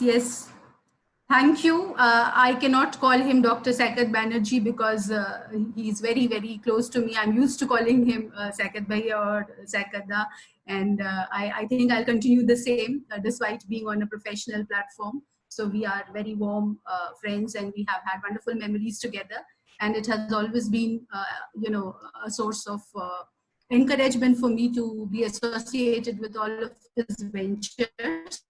Yes. Thank you. I cannot call him Dr. Saket Banerjee because he's very, very close to me. I'm used to calling him Saket Bhaiya or Sakada. And I think I'll continue the same despite being on a professional platform. So we are very warm friends and we have had wonderful memories together. And it has always been, a source of encouragement for me to be associated with all of his ventures.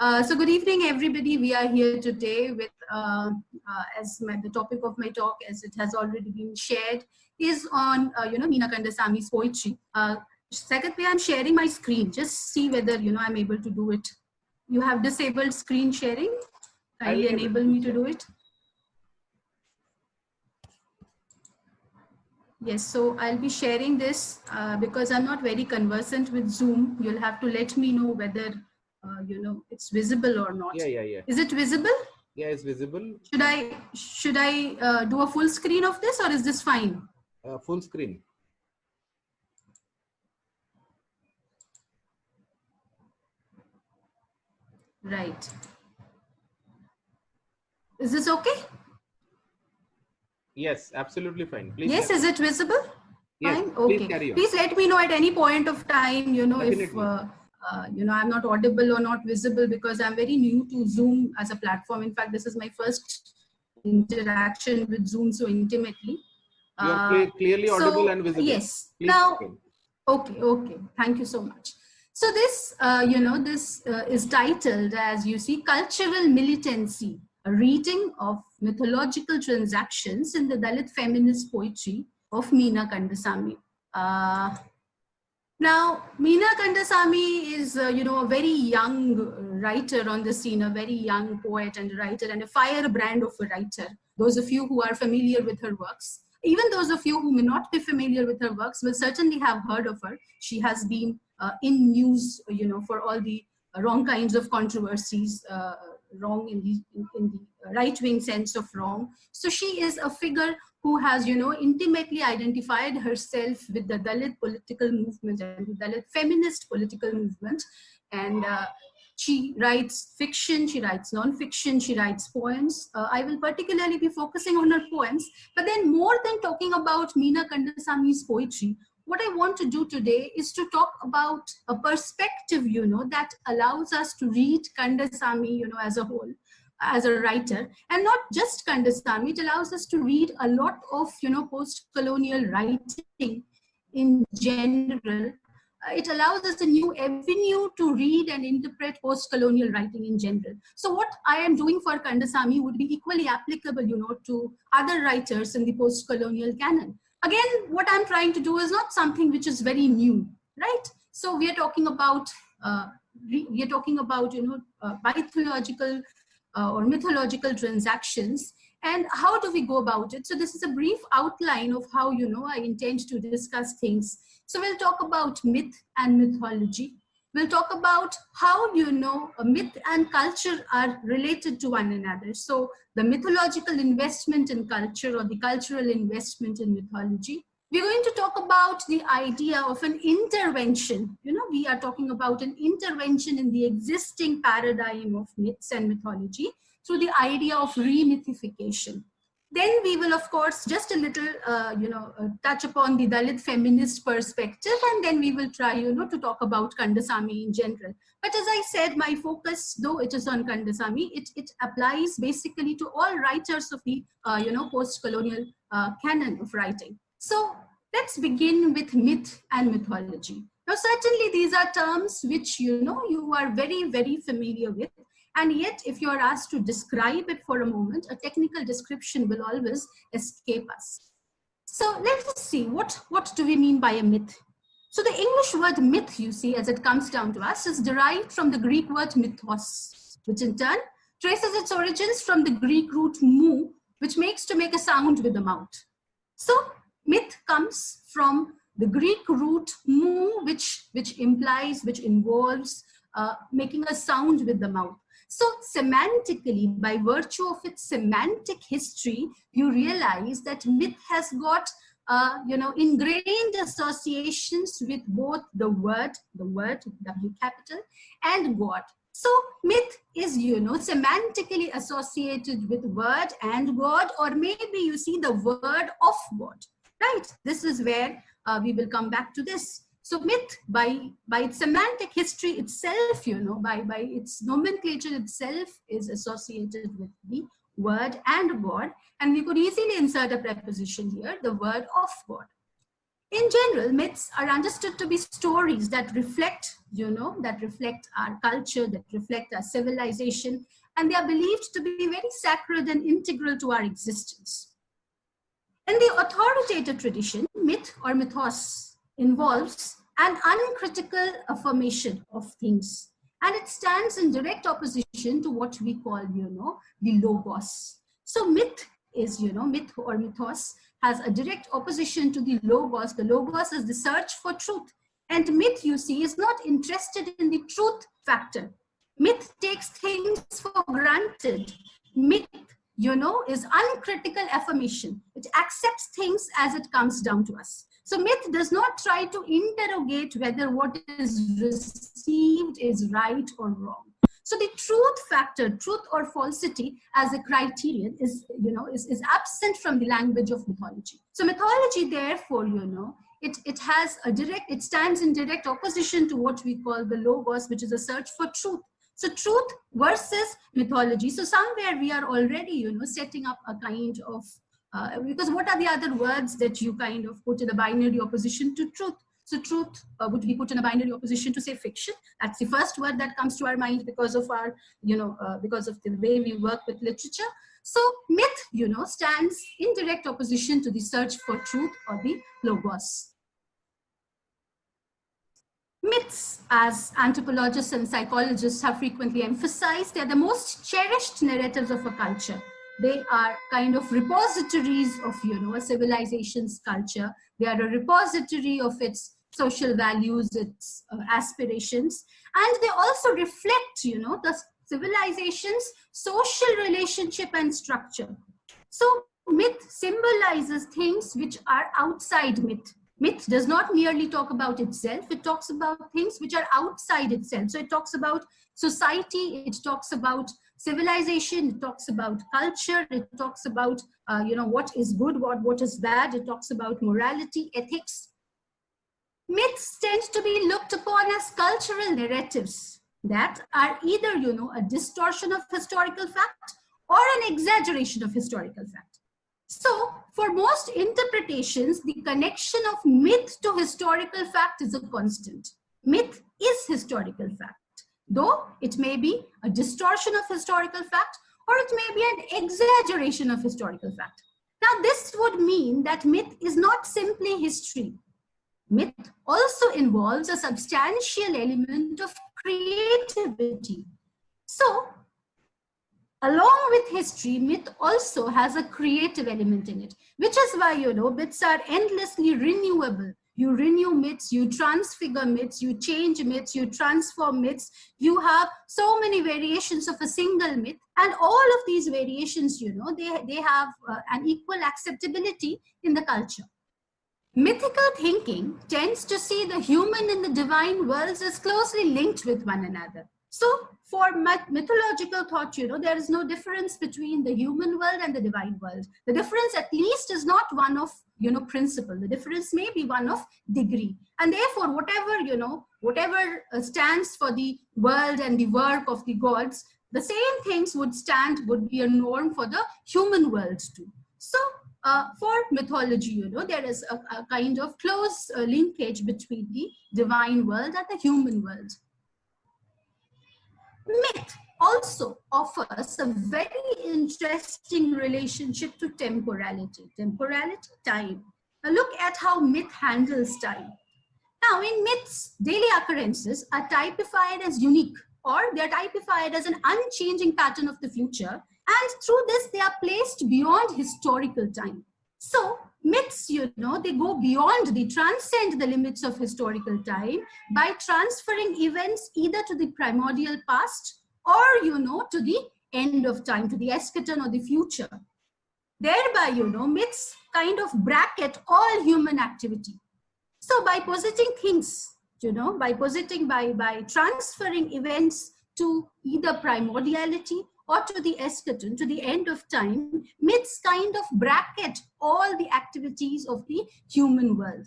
So good evening, everybody. We are here today with, the topic of my talk, as it has already been shared, is on, Meena Kandasamy's poetry. Second way, I'm sharing my screen. Just see whether, I'm able to do it. You have disabled screen sharing. Kindly enable me to do it. Yes, so I'll be sharing this because I'm not very conversant with Zoom. You'll have to let me know whether it's visible or not. Yeah. Is it visible? Yeah, it's visible. Should I do a full screen of this, or is this fine? Full screen. Right. Is this okay? Yes, absolutely fine. Please. Yes, is it visible? Yes, fine. Okay. Please carry on. Please let me know at any point of time, Definitely. if I'm not audible or not visible, because I'm very new to Zoom as a platform. In fact, this is my first interaction with Zoom so intimately. You are clearly audible and visible. Yes. Please now, okay. Thank you so much. So this, is titled, as you see, Cultural Militancy, a reading of mythological transactions in the Dalit feminist poetry of Meena Kandasamy. Now, Meena Kandasamy is, a very young writer on the scene, a very young poet and writer, and a firebrand of a writer. Those of you who are familiar with her works, even those of you who may not be familiar with her works, will certainly have heard of her. She has been in news, for all the wrong kinds of controversies, wrong in the right-wing sense of wrong. So she is a figure who has, intimately identified herself with the Dalit political movement and the Dalit feminist political movement. And she writes fiction, she writes non-fiction, she writes poems. I will particularly be focusing on her poems, but then more than talking about Meena Kandasamy's poetry, what I want to do today is to talk about a perspective, that allows us to read Kandasamy, as a whole, as a writer, and not just Kandasamy. It allows us to read a lot of, post-colonial writing in general. It allows us a new avenue to read and interpret post-colonial writing in general. So what I am doing for Kandasamy would be equally applicable, to other writers in the post-colonial canon. Again, what I'm trying to do is not something which is very new, right? So we are talking about, mythological or mythological transactions, and how do we go about it? So this is a brief outline of how, I intend to discuss things. So we'll talk about myth and mythology. We'll talk about how, a myth and culture are related to one another. So the mythological investment in culture, or the cultural investment in mythology. We're going to talk about the idea of an intervention. We are talking about an intervention in the existing paradigm of myths and mythology through the idea of remythification. Then we will, of course, just a little, touch upon the Dalit feminist perspective, and then we will try, to talk about Kandasamy in general. But as I said, my focus, though it is on Kandasamy, it applies basically to all writers of the, post-colonial canon of writing. So let's begin with myth and mythology. Now, certainly these are terms which, you are very, very familiar with. And yet, if you are asked to describe it for a moment, a technical description will always escape us. So let's see, what do we mean by a myth? So the English word myth, you see, as it comes down to us, is derived from the Greek word mythos, which in turn traces its origins from the Greek root mu, which makes to make a sound with the mouth. So myth comes from the Greek root mu, which involves making a sound with the mouth. So semantically, by virtue of its semantic history, you realize that myth has got, ingrained associations with both the word, W capital, and God. So myth is, semantically associated with word and God, or maybe you see the word of God, right? This is where we will come back to this. So myth, by its semantic history itself, by its nomenclature itself, is associated with the word and God. And we could easily insert a preposition here, the word of God. In general, myths are understood to be stories that reflect, our culture, that reflect our civilization, and they are believed to be very sacred and integral to our existence. In the authoritative tradition, myth or mythos involves an uncritical affirmation of things, and it stands in direct opposition to what we call, the logos. So myth is, myth or mythos has a direct opposition to the logos. The logos is the search for truth. And myth, you see, is not interested in the truth factor. Myth takes things for granted. Myth, is uncritical affirmation. It accepts things as it comes down to us. So myth does not try to interrogate whether what is received is right or wrong. So the truth factor, truth or falsity as a criterion is absent from the language of mythology. So mythology, therefore, it stands in direct opposition to what we call the logos, which is a search for truth. So truth versus mythology. So somewhere we are already, setting up a kind of, because what are the other words that you kind of put in a binary opposition to truth? So truth would be put in a binary opposition to, say, fiction. That's the first word that comes to our mind because of our, because of the way we work with literature. So myth, stands in direct opposition to the search for truth or the logos. Myths, as anthropologists and psychologists have frequently emphasized, they're the most cherished narratives of a culture. They are kind of repositories of, a civilization's culture. They are a repository of its social values, its aspirations. And they also reflect, the civilization's social relationship and structure. So myth symbolizes things which are outside myth. Myth does not merely talk about itself, it talks about things which are outside itself. So it talks about society, it talks about civilization, it talks about culture, it talks about, what is good, what is bad, it talks about morality, ethics. Myths tend to be looked upon as cultural narratives that are either, a distortion of historical fact or an exaggeration of historical fact. So, for most interpretations, the connection of myth to historical fact is a constant. Myth is historical fact, though it may be a distortion of historical fact or it may be an exaggeration of historical fact. Now, this would mean that myth is not simply history. Myth also involves a substantial element of creativity. So, along with history, myth also has a creative element in it, which is why, myths are endlessly renewable. You renew myths, you transfigure myths, you change myths, you transform myths. You have so many variations of a single myth, and all of these variations, they have an equal acceptability in the culture. Mythical thinking tends to see the human and the divine worlds as closely linked with one another. So for mythological thought, there is no difference between the human world and the divine world. The difference at least is not one of, principle. The difference may be one of degree. And therefore, whatever stands for the world and the work of the gods, the same things would be a norm for the human world too. So for mythology, there is a kind of close linkage between the divine world and the human world. Myth also offers a very interesting relationship to temporality. Temporality, time. Now look at how myth handles time. Now in myths, daily occurrences are typified as unique, or they are typified as an unchanging pattern of the future, and through this they are placed beyond historical time. So myths, they go beyond, they transcend the limits of historical time by transferring events either to the primordial past or, to the end of time, to the eschaton or the future. Thereby, myths kind of bracket all human activity. So by positing things, by transferring events to either primordiality or to the eschaton, to the end of time, myths kind of bracket all the activities of the human world.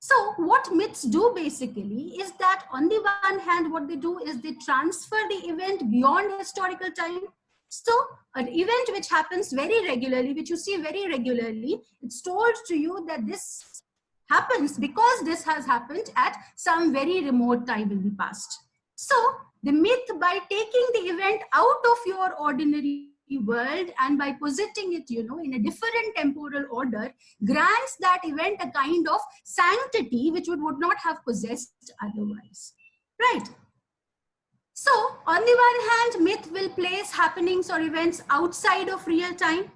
So what myths do basically is that on the one hand, what they do is they transfer the event beyond historical time. So an event which happens very regularly, which you see very regularly, it's told to you that this happens because this has happened at some very remote time in the past. So the myth, by taking the event out of your ordinary world and by positing it, in a different temporal order, grants that event a kind of sanctity which would not have possessed otherwise, right? So on the one hand, myth will place happenings or events outside of real time.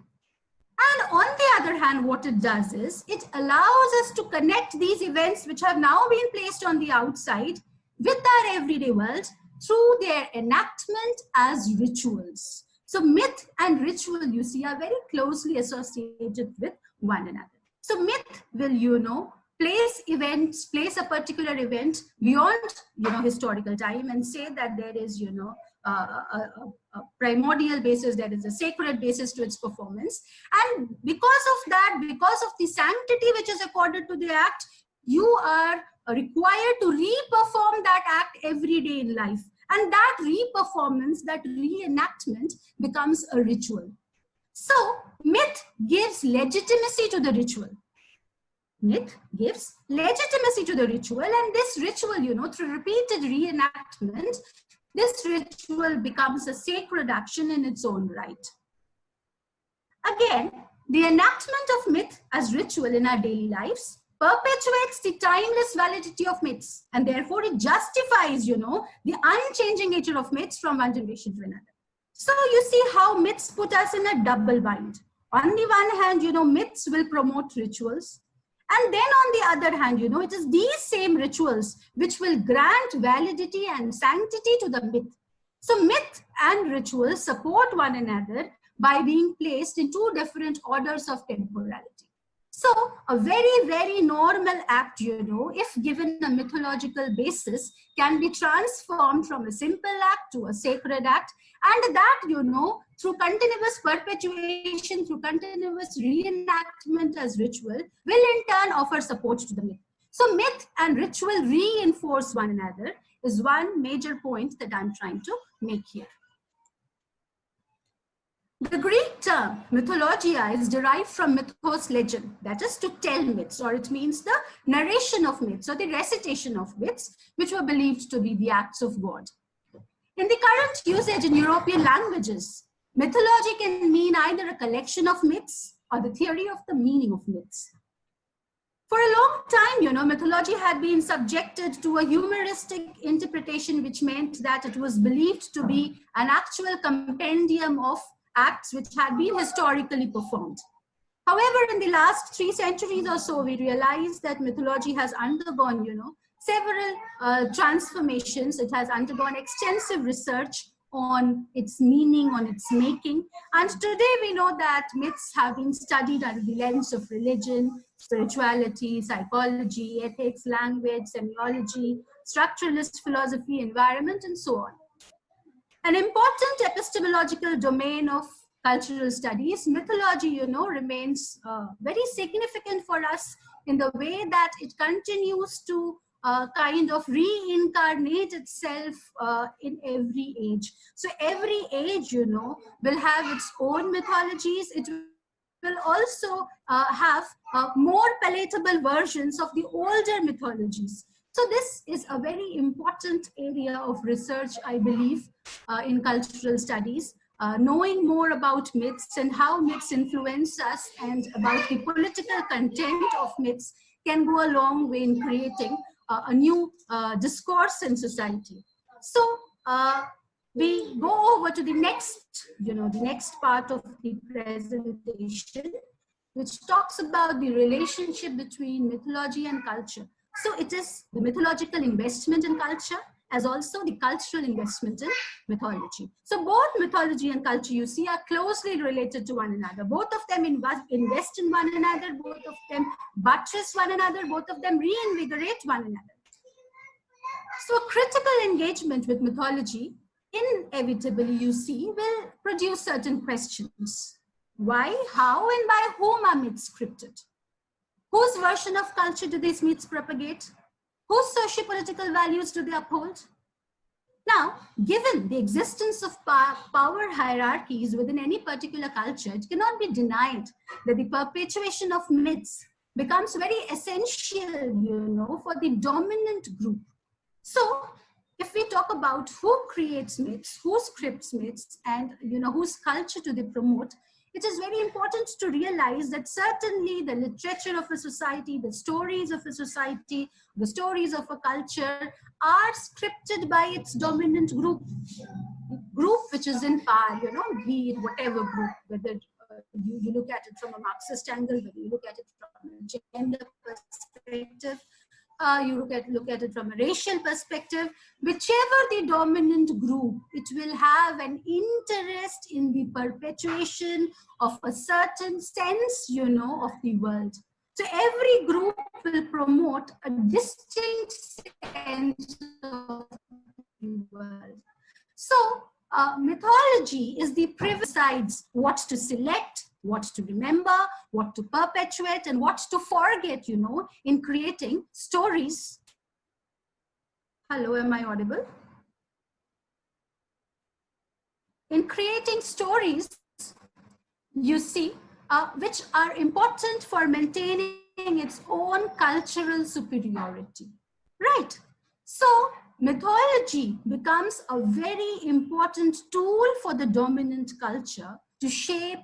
And on the other hand, what it does is it allows us to connect these events which have now been placed on the outside with our everyday world through their enactment as rituals. So myth and ritual, you see, are very closely associated with one another. So myth will, place a particular event beyond, historical time and say that there is, a primordial basis, there is a sacred basis to its performance. And because of that, because of the sanctity which is accorded to the act, you are required to re-perform that act every day in life. And that re-performance, that reenactment becomes a ritual. So myth gives legitimacy to the ritual. Myth gives legitimacy to the ritual, and this ritual, through repeated reenactment, this ritual becomes a sacred action in its own right. Again, the enactment of myth as ritual in our daily lives perpetuates the timeless validity of myths, and therefore it justifies, the unchanging nature of myths from one generation to another. So you see how myths put us in a double bind. On the one hand, myths will promote rituals. And then on the other hand, it is these same rituals which will grant validity and sanctity to the myth. So myth and ritual support one another by being placed in two different orders of temporality. So a very, very normal act, if given a mythological basis, can be transformed from a simple act to a sacred act. And that, through continuous perpetuation, through continuous reenactment as ritual, will in turn offer support to the myth. So myth and ritual reinforce one another is one major point that I'm trying to make here. The Greek term mythologia is derived from mythos, legend, that is to tell myths, or it means the narration of myths or the recitation of myths, which were believed to be the acts of God. In the current usage in European languages, mythology can mean either a collection of myths or the theory of the meaning of myths. For a long time, mythology had been subjected to a humoristic interpretation, which meant that it was believed to be an actual compendium of acts which had been historically performed. However, in the last 3 centuries or so, we realized that mythology has undergone, several transformations. It has undergone extensive research on its meaning, on its making. And today we know that myths have been studied under the lens of religion, spirituality, psychology, ethics, language, semiology, structuralist philosophy, environment, and so on. An important epistemological domain of cultural studies, mythology, remains very significant for us in the way that it continues to kind of reincarnate itself in every age. So every age, will have its own mythologies. It will also have more palatable versions of the older mythologies. So this is a very important area of research, I believe, in cultural studies. Knowing more about myths and how myths influence us and about the political content of myths can go a long way in creating a new discourse in society. So we go over to the next, the next part of the presentation, which talks about the relationship between mythology and culture. So it is the mythological investment in culture as also the cultural investment in mythology. So both mythology and culture, you see, are closely related to one another. Both of them invest in one another, both of them buttress one another, both of them reinvigorate one another. So critical engagement with mythology inevitably, you see, will produce certain questions. Why, how, and by whom are myths scripted? Whose version of culture do these myths propagate? Whose socio-political values do they uphold? Now, given the existence of power hierarchies within any particular culture, it cannot be denied that the perpetuation of myths becomes very essential, for the dominant group. So, if we talk about who creates myths, who scripts myths, and whose culture do they promote, it is very important to realize that certainly the literature of a society, the stories of a society, the stories of a culture are scripted by its dominant group which is in power, be it whatever group, whether you look at it from a Marxist angle, whether you look at it from a gender perspective, you look at it from a racial perspective, whichever the dominant group, it will have an interest in the perpetuation of a certain sense, of the world. So every group will promote a distinct sense of the world. So mythology is the decides what to select, what to remember, what to perpetuate, and what to forget, in creating stories. Hello, am I audible? In creating stories, you see, which are important for maintaining its own cultural superiority, right? So mythology becomes a very important tool for the dominant culture to shape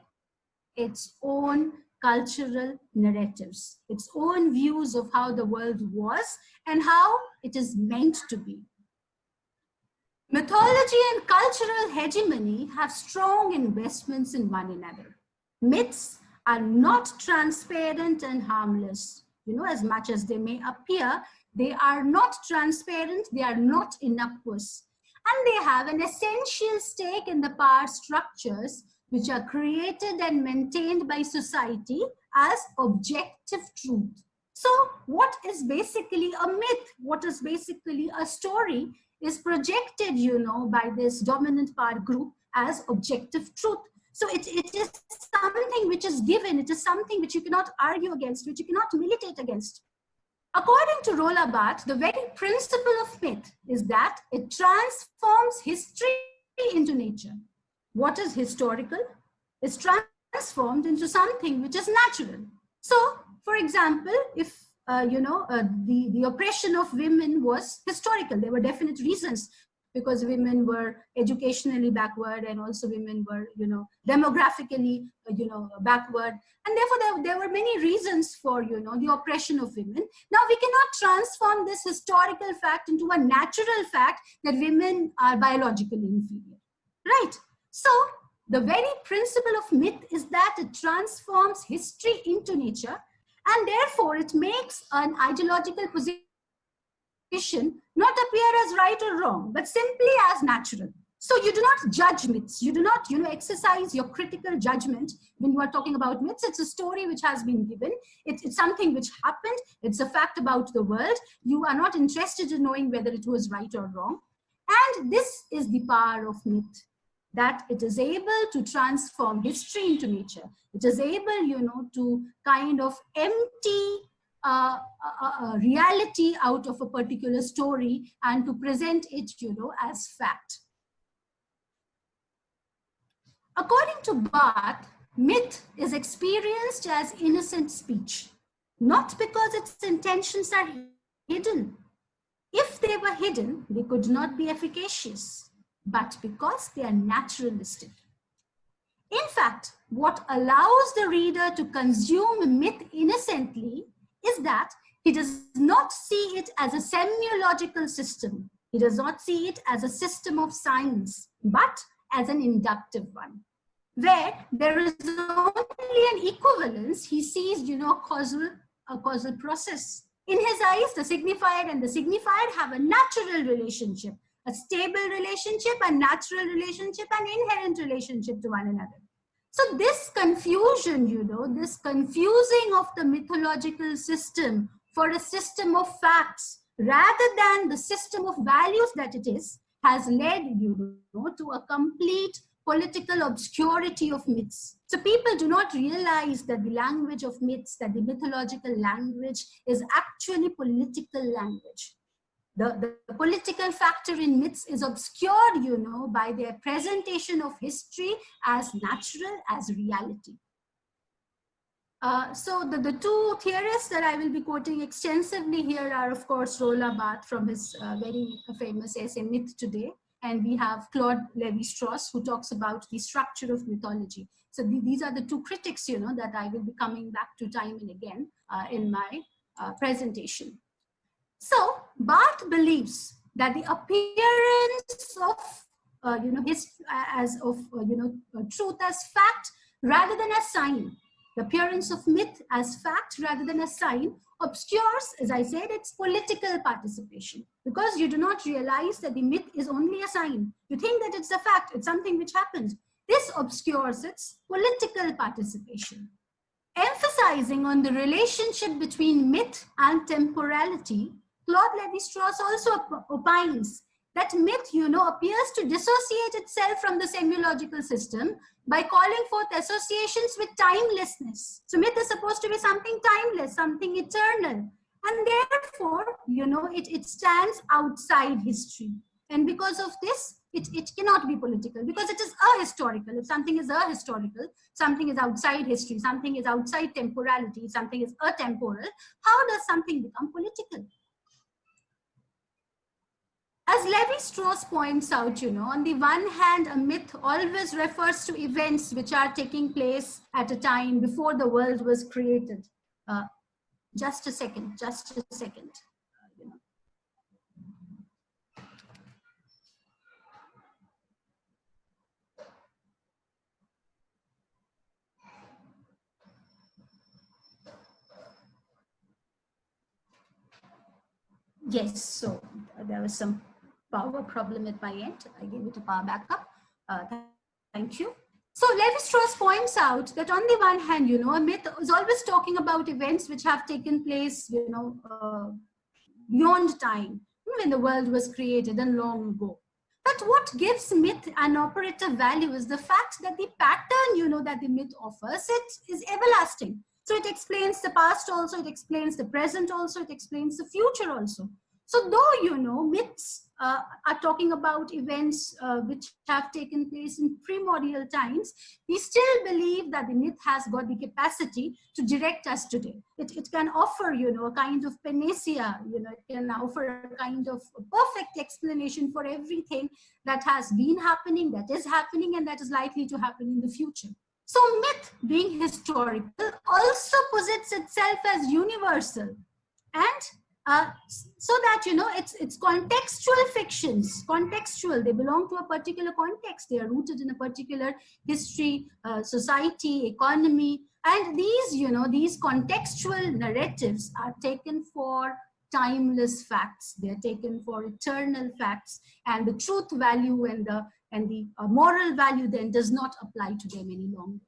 its own cultural narratives, its own views of how the world was and how it is meant to be. Mythology and cultural hegemony have strong investments in one another. Myths are not transparent and harmless. As much as they may appear, they are not transparent, they are not innocuous. And they have an essential stake in the power structures which are created and maintained by society as objective truth. So what is basically a myth, what is basically a story, is projected, by this dominant power group as objective truth. So it is something which is given, it is something which you cannot argue against, which you cannot militate against. According to Roland Barthes, the very principle of myth is that it transforms history into nature. What is historical is transformed into something which is natural. So, for example, if the oppression of women was historical, there were definite reasons, because women were educationally backward, and also women were, demographically, backward. And therefore, there were many reasons for, the oppression of women. Now, we cannot transform this historical fact into a natural fact that women are biologically inferior, right? So, the very principle of myth is that it transforms history into nature, and therefore, it makes an ideological position not appear as right or wrong, but simply as natural. So you do not judge myths. You do not, exercise your critical judgment when you are talking about myths. It's a story which has been given. It's something which happened. It's a fact about the world. You are not interested in knowing whether it was right or wrong. And this is the power of myth, that it is able to transform history into nature. It is able, to kind of empty a reality out of a particular story and to present it, as fact. According to Barthes, myth is experienced as innocent speech, not because its intentions are hidden. If they were hidden, they could not be efficacious, but because they are naturalistic. In fact, what allows the reader to consume myth innocently is that he does not see it as a semiological system. He does not see it as a system of science, but as an inductive one, where there is only an equivalence. He sees, a causal process. In his eyes, the signified and the signified have a natural relationship, a stable relationship, a natural relationship, an inherent relationship to one another. So this confusion, this confusing of the mythological system for a system of facts rather than the system of values that it is, has led, to a complete political obscurity of myths. So people do not realize that the language of myths, that the mythological language is actually political language. The political factor in myths is obscured, by their presentation of history as natural, as reality. So the two theorists that I will be quoting extensively here are, of course, Roland Barthes from his very famous essay, Myth Today. And we have Claude Lévi-Strauss, who talks about the structure of mythology. So these are the two critics, that I will be coming back to time and again in my presentation. So Barthes believes that the appearance of, truth as fact rather than as sign, the appearance of myth as fact rather than as sign, obscures, as I said, its political participation, because you do not realize that the myth is only a sign. You think that it's a fact, it's something which happened. This obscures its political participation. Emphasizing on the relationship between myth and temporality, Claude Lévi-Strauss also opines that myth, appears to dissociate itself from the semiological system by calling forth associations with timelessness. So myth is supposed to be something timeless, something eternal. And therefore, it stands outside history. And because of this, it cannot be political, because it is ahistorical. If something is ahistorical, something is outside history, something is outside temporality, something is atemporal, how does something become political? As Lévi-Strauss points out, on the one hand, a myth always refers to events which are taking place at a time before the world was created. Just a second. Yes, so there was some power problem at my end. I gave it a power backup. Thank you. So Lévi-Strauss points out that on the one hand, a myth is always talking about events which have taken place, beyond time, when the world was created and long ago. But what gives myth an operative value is the fact that the pattern, that the myth offers, it is everlasting. So it explains the past also, it explains the present also, it explains the future also. So though, myths are talking about events which have taken place in primordial times, we still believe that the myth has got the capacity to direct us today. It can offer, a kind of panacea, it can offer a kind of perfect explanation for everything that has been happening, that is happening, and that is likely to happen in the future. So myth, being historical, also posits itself as universal, and so that, it's contextual fictions, contextual, they belong to a particular context, they are rooted in a particular history, society, economy, and these, these contextual narratives are taken for timeless facts, they are taken for eternal facts, and the truth value and the moral value then does not apply to them any longer.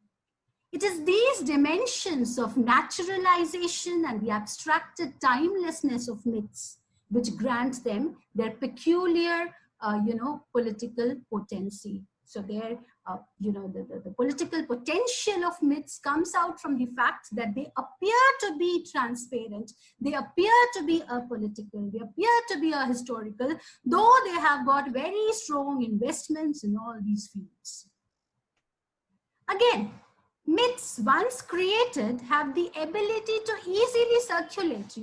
It is these dimensions of naturalization and the abstracted timelessness of myths which grant them their peculiar, political potency. So their, the political potential of myths comes out from the fact that they appear to be transparent, they appear to be apolitical, they appear to be ahistorical, though they have got very strong investments in all these fields. Again, myths, once created, have the ability to easily circulate,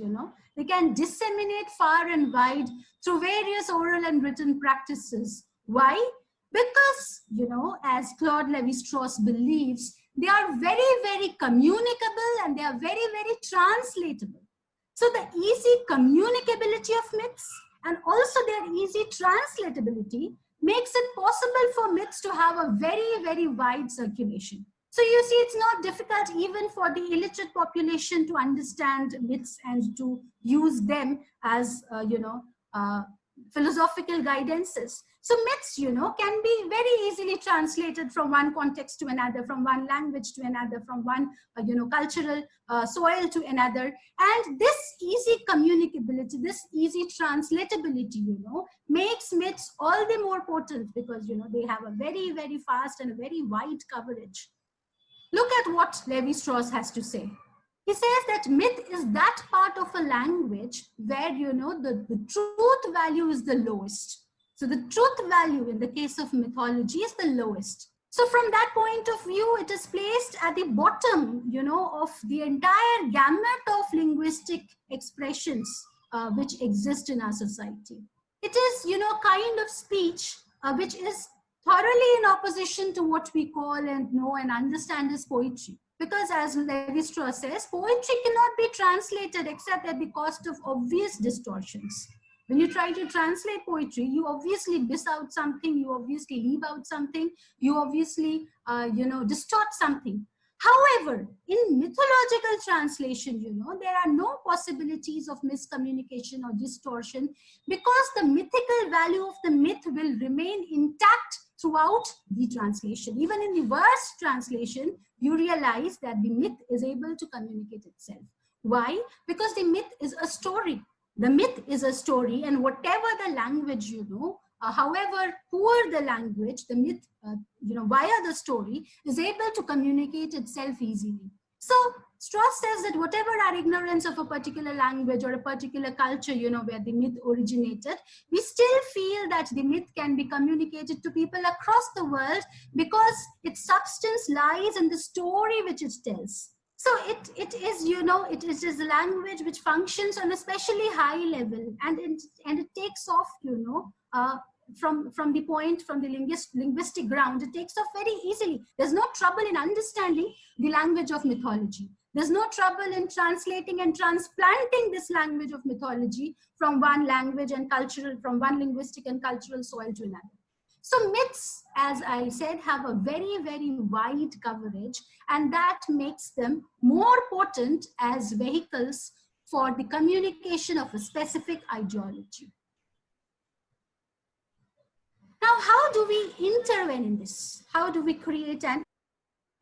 They can disseminate far and wide through various oral and written practices. Why? Because, as Claude Lévi-Strauss believes, they are very, very communicable and they are very, very translatable. So the easy communicability of myths and also their easy translatability makes it possible for myths to have a very, very wide circulation. So you see, it's not difficult even for the illiterate population to understand myths and to use them as, philosophical guidances. So myths, can be very easily translated from one context to another, from one language to another, from one, cultural soil to another. And this easy communicability, this easy translatability, makes myths all the more potent because, they have a very, very fast and a very wide coverage. Look at what Levi-Strauss has to say. He says that myth is that part of a language where, the truth value is the lowest. So the truth value in the case of mythology is the lowest. So from that point of view, it is placed at the bottom, of the entire gamut of linguistic expressions which exist in our society. It is, kind of speech which is thoroughly in opposition to what we call and know and understand as poetry. Because as Levi-Strauss says, poetry cannot be translated except at the cost of obvious distortions. When you try to translate poetry, you obviously miss out something, you obviously leave out something, you obviously, distort something. However, in mythological translation, there are no possibilities of miscommunication or distortion because the mythical value of the myth will remain intact throughout the translation. Even in the verse translation, you realize that the myth is able to communicate itself. Why? Because the myth is a story. The myth is a story, and whatever the language, however poor the language, the myth, via the story, is able to communicate itself easily. So Strauss says that whatever our ignorance of a particular language or a particular culture, where the myth originated, we still feel that the myth can be communicated to people across the world because its substance lies in the story which it tells. So it is, it is a language which functions on a especially high level, and it takes off, from the linguistic ground, it takes off very easily. There's no trouble in understanding the language of mythology. There's no trouble in translating and transplanting this language of mythology from one language and cultural, from one linguistic and cultural soil to another. So myths, as I said, have a very, very wide coverage, and that makes them more potent as vehicles for the communication of a specific ideology. Now, how do we intervene in this? How do we create an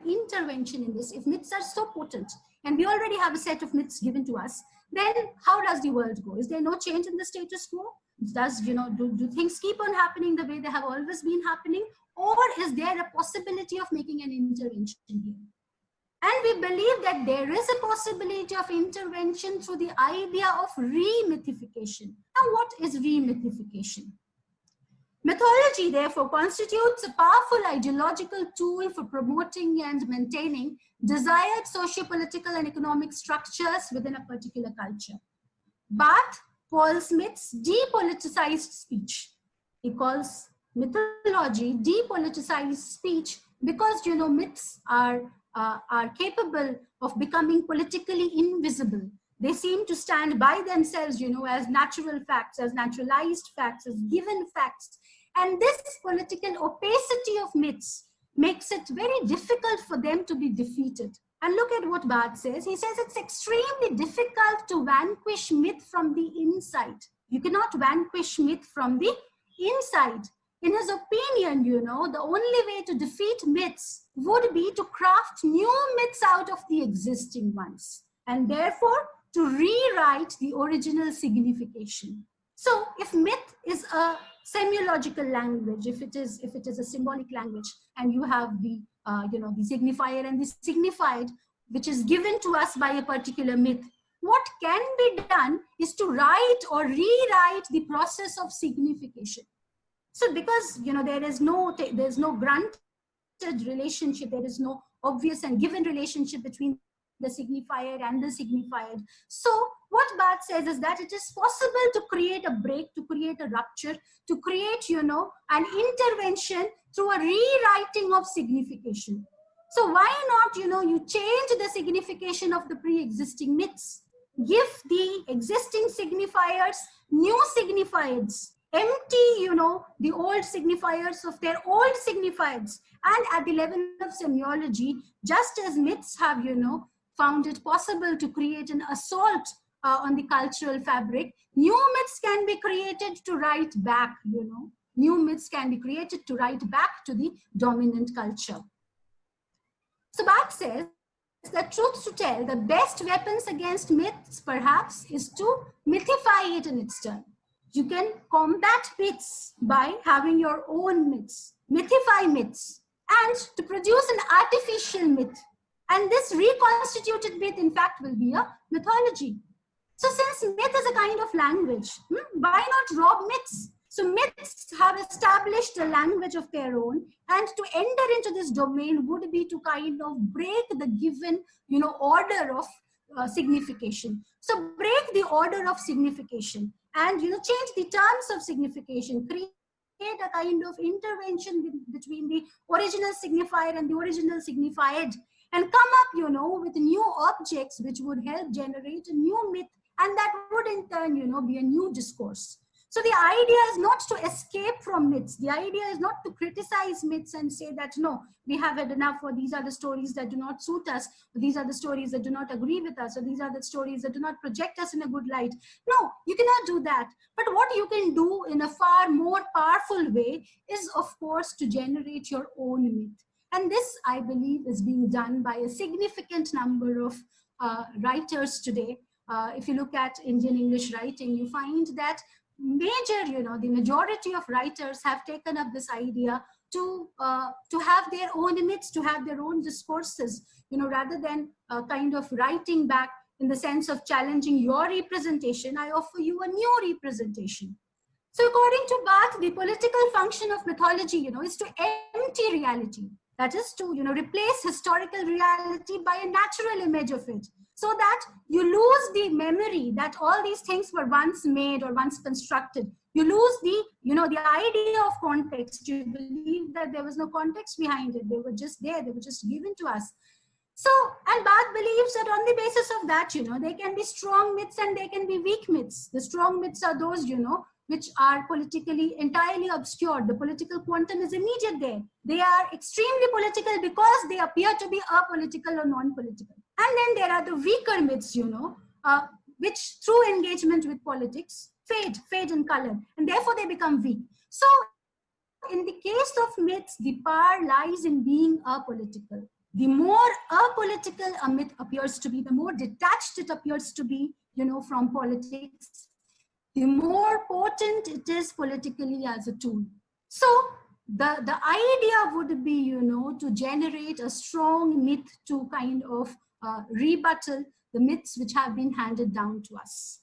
intervention in this? If myths are so potent, and we already have a set of myths given to us, then how does the world go? Is there no change in the status quo? Does, do things keep on happening the way they have always been happening? Or is there a possibility of making an intervention here? And we believe that there is a possibility of intervention through the idea of remythification. Now, what is remythification? Mythology, therefore, constitutes a powerful ideological tool for promoting and maintaining desired socio-political and economic structures within a particular culture. Barthes calls myths depoliticized speech. He calls mythology depoliticized speech because, myths are capable of becoming politically invisible. They seem to stand by themselves, as natural facts, as naturalized facts, as given facts. And this political opacity of myths makes it very difficult for them to be defeated. And look at what Barthes says. He says it's extremely difficult to vanquish myth from the inside. You cannot vanquish myth from the inside. In his opinion, the only way to defeat myths would be to craft new myths out of the existing ones, and therefore to rewrite the original signification. So if myth is a semiological language, if it is a symbolic language, and you have the the signifier and the signified, which is given to us by a particular myth, what can be done is to write or rewrite the process of signification. So because there's no granted relationship, there is no obvious and given relationship between the signifier and the signified. So what Barthes says is that it is possible to create a break, to create a rupture, to create, an intervention through a rewriting of signification. So why not, you change the signification of the pre-existing myths, give the existing signifiers new signifieds, empty, the old signifiers of their old signifieds. And at the level of semiology, just as myths have, found it possible to create an assault on the cultural fabric, new myths can be created to write back, you know. New myths can be created to write back to the dominant culture. So Barthes says that truth to tell, the best weapons against myths perhaps is to mythify it in its turn. You can combat myths by having your own myths, mythify myths, and to produce an artificial myth. And this reconstituted myth, in fact, will be a mythology. So since myth is a kind of language, why not rob myths? So myths have established a language of their own, and to enter into this domain would be to kind of break the given, you know, order of signification. So break the order of signification and, you know, change the terms of signification, create a kind of intervention between the original signifier and the original signified, and come up, you know, with new objects which would help generate a new myth, and that would in turn, you know, be a new discourse. So the idea is not to escape from myths. The idea is not to criticize myths and say that, no, we have had enough, or these are the stories that do not suit us, or these are the stories that do not agree with us, or these are the stories that do not project us in a good light. No, you cannot do that. But what you can do in a far more powerful way is, of course, to generate your own myth. And this, I believe, is being done by a significant number of writers today. If you look at Indian English writing, you find that the majority of writers have taken up this idea to have their own myths, to have their own discourses, you know, rather than kind of writing back in the sense of challenging your representation. I offer you a new representation. So according to Barthes, the political function of mythology, you know, is to empty reality. That is to, you know, replace historical reality by a natural image of it, so that you lose the memory that all these things were once made or once constructed. You lose the, you know, the idea of context. You believe that there was no context behind it. They were just there. They were just given to us. So, and Barthes believes that on the basis of that, you know, there can be strong myths and there can be weak myths. The strong myths are those, you know, which are politically entirely obscured. The political quantum is immediate there. They are extremely political because they appear to be apolitical or non-political. And then there are the weaker myths, you know, which through engagement with politics fade in color, and therefore they become weak. So in the case of myths, the power lies in being apolitical. The more apolitical a myth appears to be, the more detached it appears to be, you know, from politics, the more potent it is politically as a tool. So the idea would be, you know, to generate a strong myth to kind of rebuttal the myths which have been handed down to us.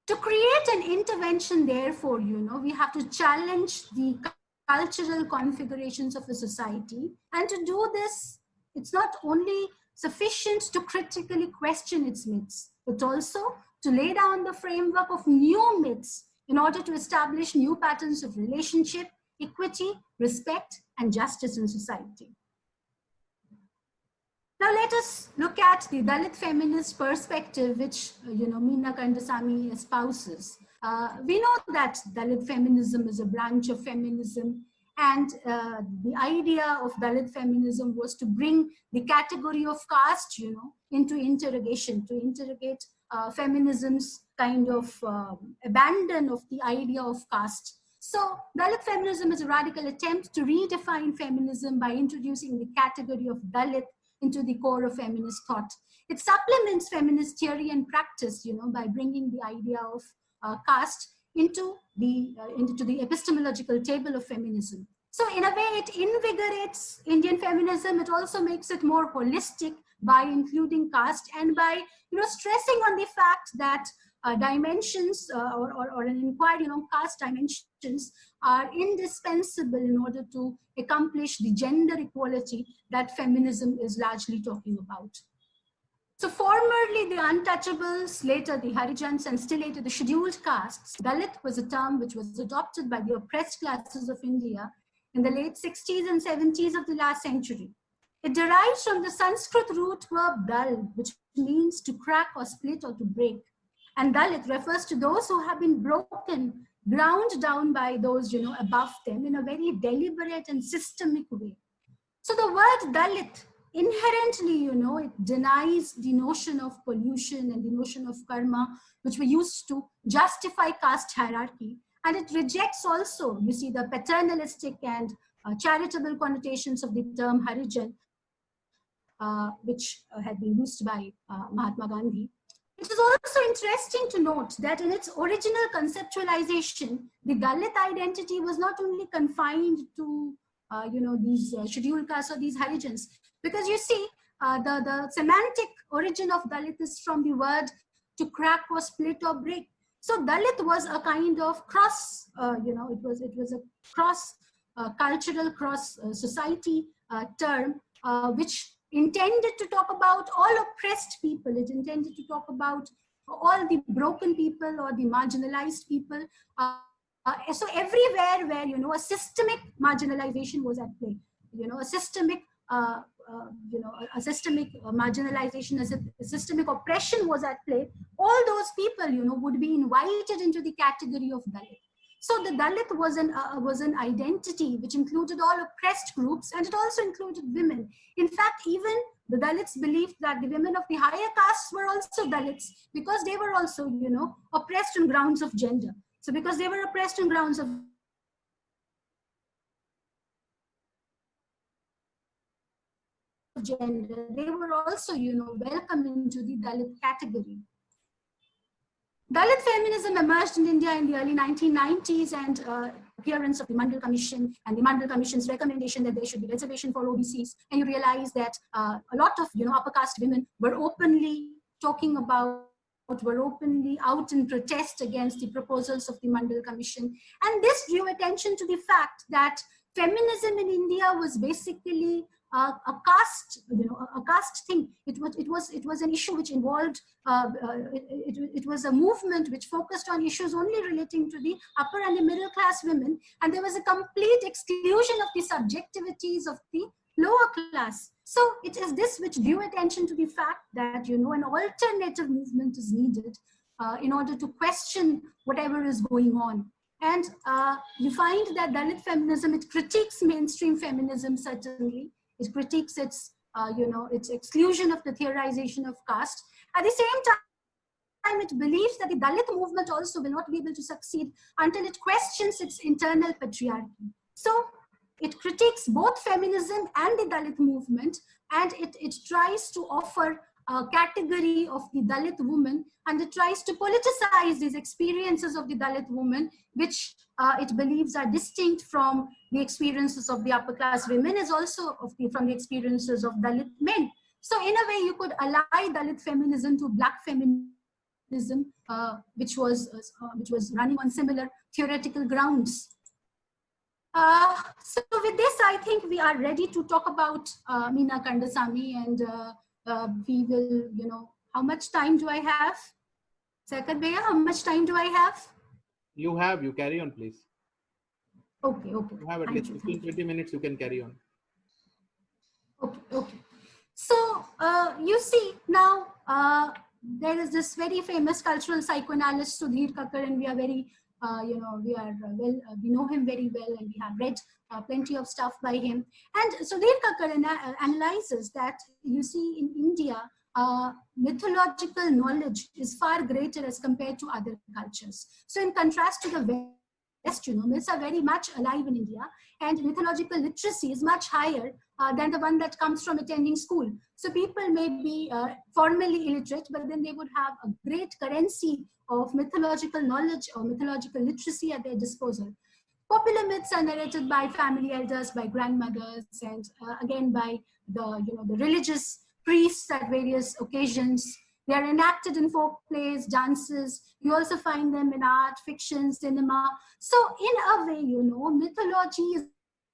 To create an intervention, therefore, you know, we have to challenge the cultural configurations of a society. And to do this, it's not only sufficient to critically question its myths, but also to lay down the framework of new myths in order to establish new patterns of relationship, equity, respect, and justice in society. Now let us look at the Dalit feminist perspective, which, you know, Meena Kandasamy espouses. We know that Dalit feminism is a branch of feminism, and the idea of Dalit feminism was to bring the category of caste, you know, into interrogation, to interrogate feminism's kind of abandon of the idea of caste. So Dalit feminism is a radical attempt to redefine feminism by introducing the category of Dalit into the core of feminist thought. It supplements feminist theory and practice, you know, by bringing the idea of caste into the epistemological table of feminism. So in a way, it invigorates Indian feminism. It also makes it more holistic by including caste and by, you know, stressing on the fact that dimensions or an inquiry on caste dimensions are indispensable in order to accomplish the gender equality that feminism is largely talking about. So formerly the untouchables, later the Harijans, and still later the scheduled castes, Dalit was a term which was adopted by the oppressed classes of India in the late 60s and 70s of the last century. It derives from the Sanskrit root verb dal, which means to crack or split or to break. And Dalit refers to those who have been broken, ground down by those, you know, above them in a very deliberate and systemic way. So the word Dalit inherently, you know, it denies the notion of pollution and the notion of karma, which we used to justify caste hierarchy. And it rejects also, you see, the paternalistic and charitable connotations of the term Harijan, which had been used by Mahatma Gandhi. It is also interesting to note that in its original conceptualization, the Dalit identity was not only confined to these scheduled castes or these Harijans, because you see, the semantic origin of Dalit is from the word to crack or split or break. So Dalit was a kind of cross, it was a cross cultural, cross society term, which intended to talk about all oppressed people. It intended to talk about all the broken people or the marginalized people. So everywhere where, you know, a systemic marginalization was at play, you know, a systemic, a systemic marginalization, a systemic oppression was at play, all those people, you know, would be invited into the category of Dalit. So the Dalit was an identity which included all oppressed groups, and it also included women. In fact, even the Dalits believed that the women of the higher castes were also Dalits, because they were also, you know, oppressed on grounds of gender. So because they were oppressed on grounds of gender, they were also, you know, welcome into the Dalit category. Dalit feminism emerged in India in the early 1990s, and appearance of the Mandal Commission and the Mandal Commission's recommendation that there should be reservation for OBCs, and you realize that a lot of, you know, upper caste women were openly talking about, were openly out in protest against the proposals of the Mandal Commission. And this drew attention to the fact that feminism in India was basically a caste, you know, a caste thing. It was an issue which involved, it was a movement which focused on issues only relating to the upper and the middle class women, and there was a complete exclusion of the subjectivities of the lower class. So it is this which drew attention to the fact that, you know, an alternative movement is needed in order to question whatever is going on. And you find that Dalit feminism, it critiques mainstream feminism, certainly. It critiques its, its exclusion of the theorization of caste. At the same time, it believes that the Dalit movement also will not be able to succeed until it questions its internal patriarchy. So it critiques both feminism and the Dalit movement, and it tries to offer a category of the Dalit woman, and it tries to politicize these experiences of the Dalit woman, which it believes are distinct from the experiences of the upper class women, as also from the experiences of Dalit men. So in a way, you could ally Dalit feminism to black feminism, which was running on similar theoretical grounds. So with this, I think we are ready to talk about Meena Kandasamy, and we will, you know, how much time do I have? Saikat Bhaiya, how much time do I have? You carry on, please. Okay. You have at least 15-20 minutes, you can carry on. Okay. So, you see, now there is this very famous cultural psychoanalyst, Sudhir Kakar, and we are very, we know him very well, and we have read plenty of stuff by him. And Sudhir Kakar analyzes that, you see, in India, mythological knowledge is far greater as compared to other cultures. So in contrast to the West, you know, myths are very much alive in India, and mythological literacy is much higher than the one that comes from attending school. So people may be formally illiterate, but then they would have a great currency of mythological knowledge or mythological literacy at their disposal. Popular myths are narrated by family elders, by grandmothers, and again by the religious priests at various occasions. They are enacted in folk plays, dances. You also find them in art, fiction, cinema. So in a way, you know, mythology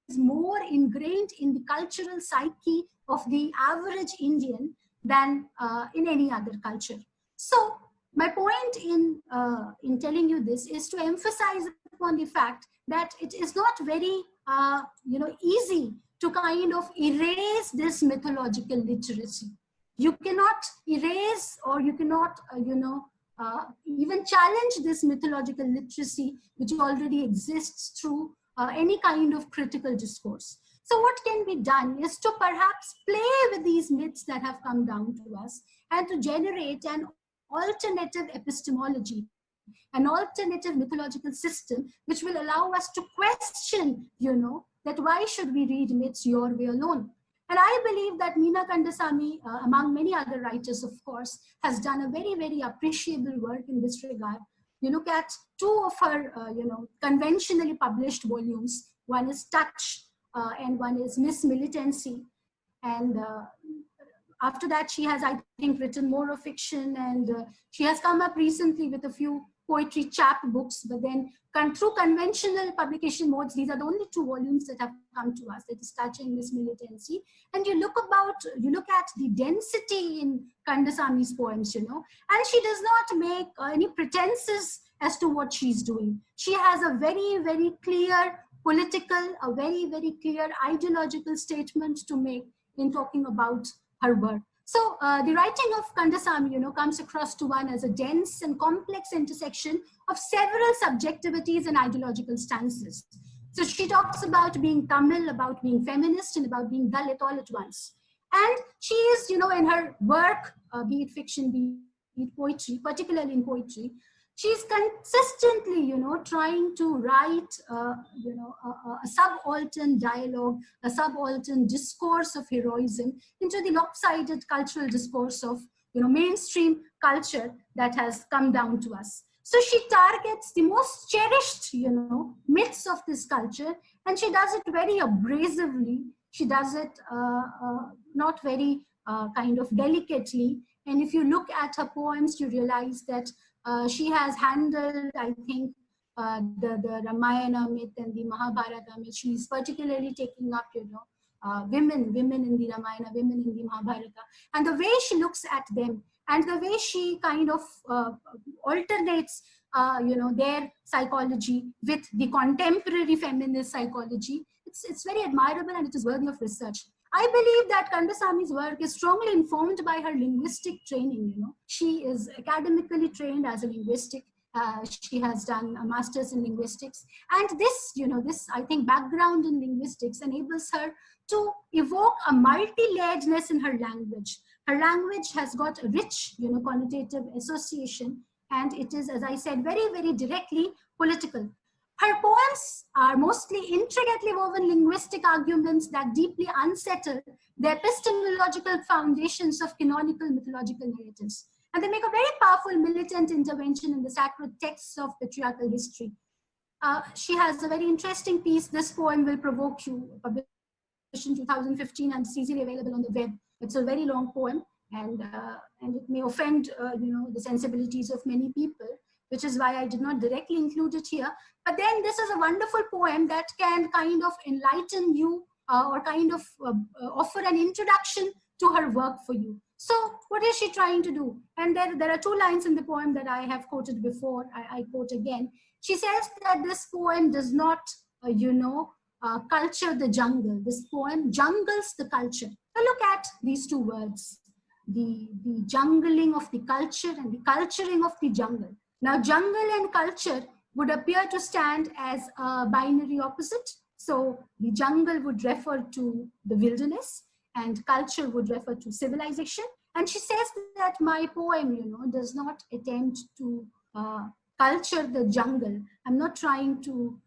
is more ingrained in the cultural psyche of the average Indian than in any other culture. So my point in telling you this is to emphasize upon the fact that it is not very easy to kind of erase this mythological literacy. You cannot erase, or you cannot even challenge this mythological literacy which already exists through any kind of critical discourse. So what can be done is to perhaps play with these myths that have come down to us and to generate an alternative epistemology, an alternative mythological system, which will allow us to question, that why should we read myths your way alone? And I believe that Meena Kandasamy, among many other writers, of course, has done a very, very appreciable work in this regard. You look at two of her, conventionally published volumes. One is Touch, and one is Miss Militancy. And after that, she has, I think, written more of fiction, and she has come up recently with a few poetry chapbooks, but then through conventional publication modes, these are the only two volumes that have come to us, that is Touch and Miss Militancy. And you look at the density in Kandasamy's poems, and she does not make any pretenses as to what she's doing. She has a very, very clear political, a very, very clear ideological statement to make in talking about her work. So the writing of Kandasamy, comes across to one as a dense and complex intersection of several subjectivities and ideological stances. So she talks about being Tamil, about being feminist, and about being Dalit all at once. And she is, in her work, be it fiction, be it poetry, particularly in poetry, she's consistently, trying to write, a subaltern dialogue, a subaltern discourse of heroism into the lopsided cultural discourse of, mainstream culture that has come down to us. So she targets the most cherished, myths of this culture, and she does it very abrasively. She does it not very kind of delicately. And if you look at her poems, you realize that she has handled, I think, the Ramayana myth and the Mahabharata myth. She's particularly taking up, women in the Ramayana, women in the Mahabharata, and the way she looks at them and the way she kind of alternates, their psychology with the contemporary feminist psychology. It's very admirable, and it is worthy of research. I believe that Kandasamy's work is strongly informed by her linguistic training. She is academically trained as a linguistic. She has done a master's in linguistics, and this, I think, background in linguistics enables her to evoke a multi-layeredness in her language. Her language has got a rich, connotative association, and it is, as I said, very, very directly political. Her poems are mostly intricately woven linguistic arguments that deeply unsettle the epistemological foundations of canonical mythological narratives. And they make a very powerful militant intervention in the sacred texts of patriarchal history. She has a very interesting piece, This Poem Will Provoke You, published in 2015, and it's easily available on the web. It's a very long poem, and it may offend the sensibilities of many people, which is why I did not directly include it here. But then this is a wonderful poem that can kind of enlighten you or kind of offer an introduction to her work for you. So what is she trying to do? And there are two lines in the poem that I have quoted before. I quote again. She says that this poem does not, culture the jungle. This poem jungles the culture. Now look at these two words, the jungling of the culture and the culturing of the jungle. Now, jungle and culture would appear to stand as a binary opposite. So the jungle would refer to the wilderness and culture would refer to civilization. And she says that my poem, does not attempt to culture the jungle. I'm not trying to,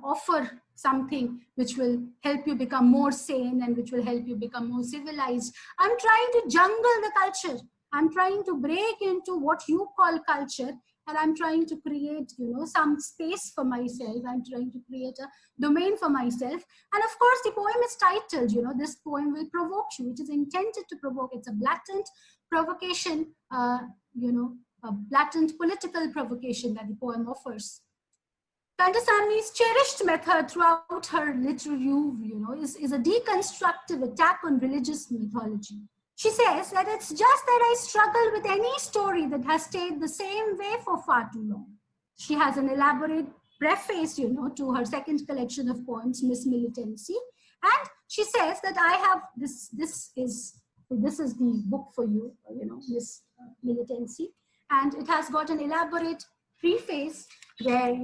offer something which will help you become more sane and which will help you become more civilized. I'm trying to jungle the culture. I'm trying to break into what you call culture, and I'm trying to create, some space for myself. I'm trying to create a domain for myself. And of course, the poem is titled, This Poem Will Provoke You. It is intended to provoke. It's a blatant provocation, a blatant political provocation that the poem offers. Kandasamy's cherished method throughout her literary, is a deconstructive attack on religious mythology. She says that it's just that I struggle with any story that has stayed the same way for far too long. She has an elaborate preface, to her second collection of poems, Miss Militancy. And she says that I have, this is the book for you, Miss Militancy. And it has got an elaborate preface where,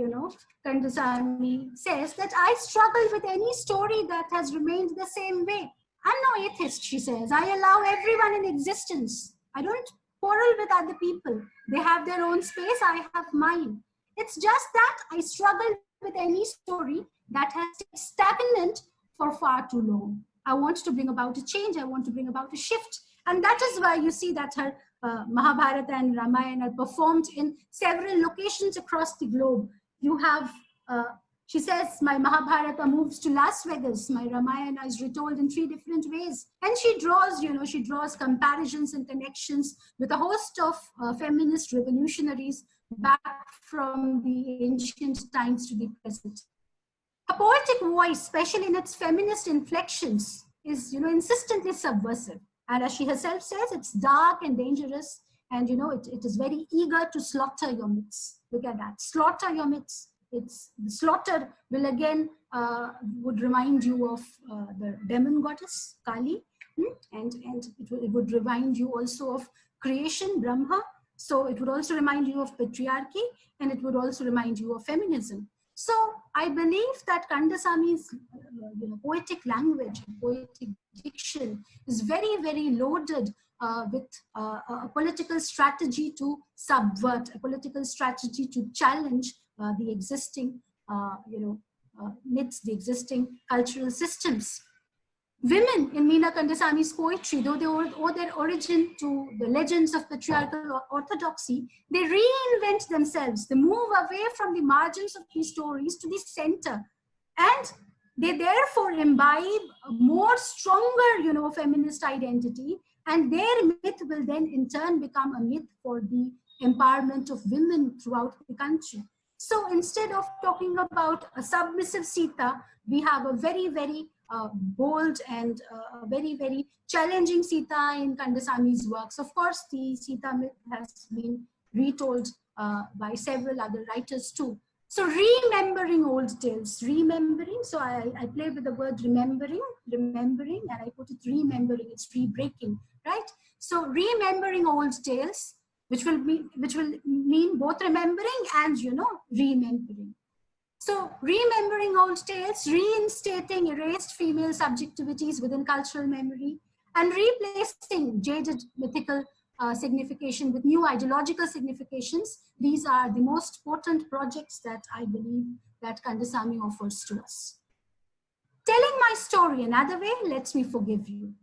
Kandasamy says that I struggle with any story that has remained the same way. I'm no atheist, she says. I allow everyone in existence. I don't quarrel with other people. They have their own space, I have mine. It's just that I struggle with any story that has stayed stagnant for far too long. I want to bring about a change. I want to bring about a shift. And that is why you see that her Mahabharata and Ramayana are performed in several locations across the globe. You have, she says, my Mahabharata moves to Las Vegas. My Ramayana is retold in 3 different ways. And she draws comparisons and connections with a host of feminist revolutionaries back from the ancient times to the present. A poetic voice, especially in its feminist inflections, is insistently subversive. And as she herself says, it's dark and dangerous, and it is very eager to slaughter your myths. Look at that, slaughter your myths. It's the slaughter will again would remind you of the demon goddess Kali, and it would remind you also of creation, Brahma. So it would also remind you of patriarchy, and it would also remind you of feminism. So I believe that Kandasamy's poetic language, poetic diction is very, very loaded with a political strategy to subvert, a political strategy to challenge the existing, myths, the existing cultural systems. Women in Meena Kandasamy's poetry, though they owe their origin to the legends of patriarchal orthodoxy, they reinvent themselves. They move away from the margins of these stories to the center. And they therefore imbibe a more stronger, feminist identity. And their myth will then in turn become a myth for the empowerment of women throughout the country. So instead of talking about a submissive Sita, we have a very, very bold and very, very challenging Sita in Kandasamy's works. Of course, the Sita myth has been retold by several other writers too. So remembering old tales, remembering. So I play with the word remembering, and I put it remembering. It's re-breaking, right? So remembering old tales, which will mean both remembering and remembering. So remembering old tales, reinstating erased female subjectivities within cultural memory, and replacing jaded mythical signification with new ideological significations. These are the most potent projects that I believe that Kandasamy offers to us. Telling my story another way lets me forgive you.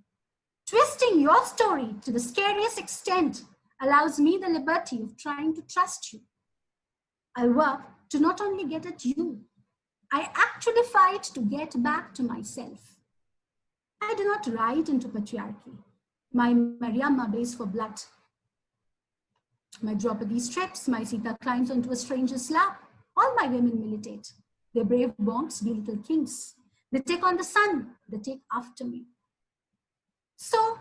Twisting your story to the scariest extent allows me the liberty of trying to trust you. I work to not only get at you, I actually fight to get back to myself. I do not ride into patriarchy. My Mariamma begs for blood. My Draupadi strips, my Sita climbs onto a stranger's lap. All my women militate. Their brave bonds be little kings. They take on the sun, they take after me. So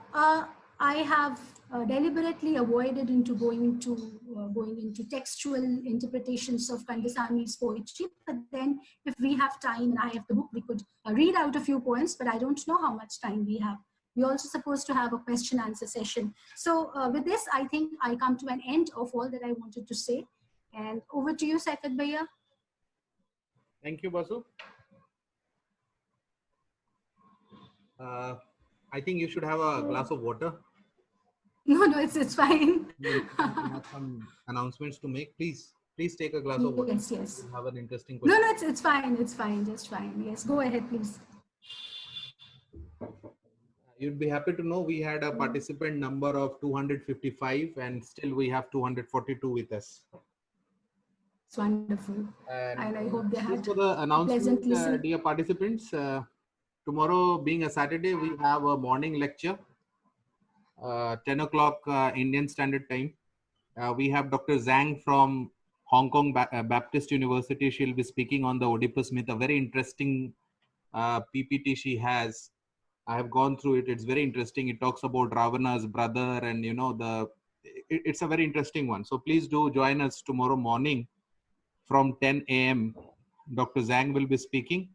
I have deliberately avoided into going into textual interpretations of Kandasamy's poetry. But then, if we have time and I have the book, we could read out a few poems. But I don't know how much time we have. We're also supposed to have a question-answer session. So with this, I think I come to an end of all that I wanted to say. And over to you, Saikat Bhaiya. Thank you, Basu. I think you should have a glass of water. No, it's fine. You have some announcements to make. Please take a glass of water. Yes. You have an interesting question. No, it's fine. It's fine. Just fine. Yes, go ahead, please. You'd be happy to know we had a participant number of 255 and still we have 242 with us. It's wonderful. And I hope they had for the announcement, dear participants. Tomorrow being a Saturday, we have a morning lecture, 10 o'clock Indian Standard Time. We have Dr. Zhang from Hong Kong Baptist University. She'll be speaking on the Oedipus myth, a very interesting PPT she has. I have gone through it. It's very interesting. It talks about Ravana's brother and, it's a very interesting one. So please do join us tomorrow morning from 10 a.m. Dr. Zhang will be speaking.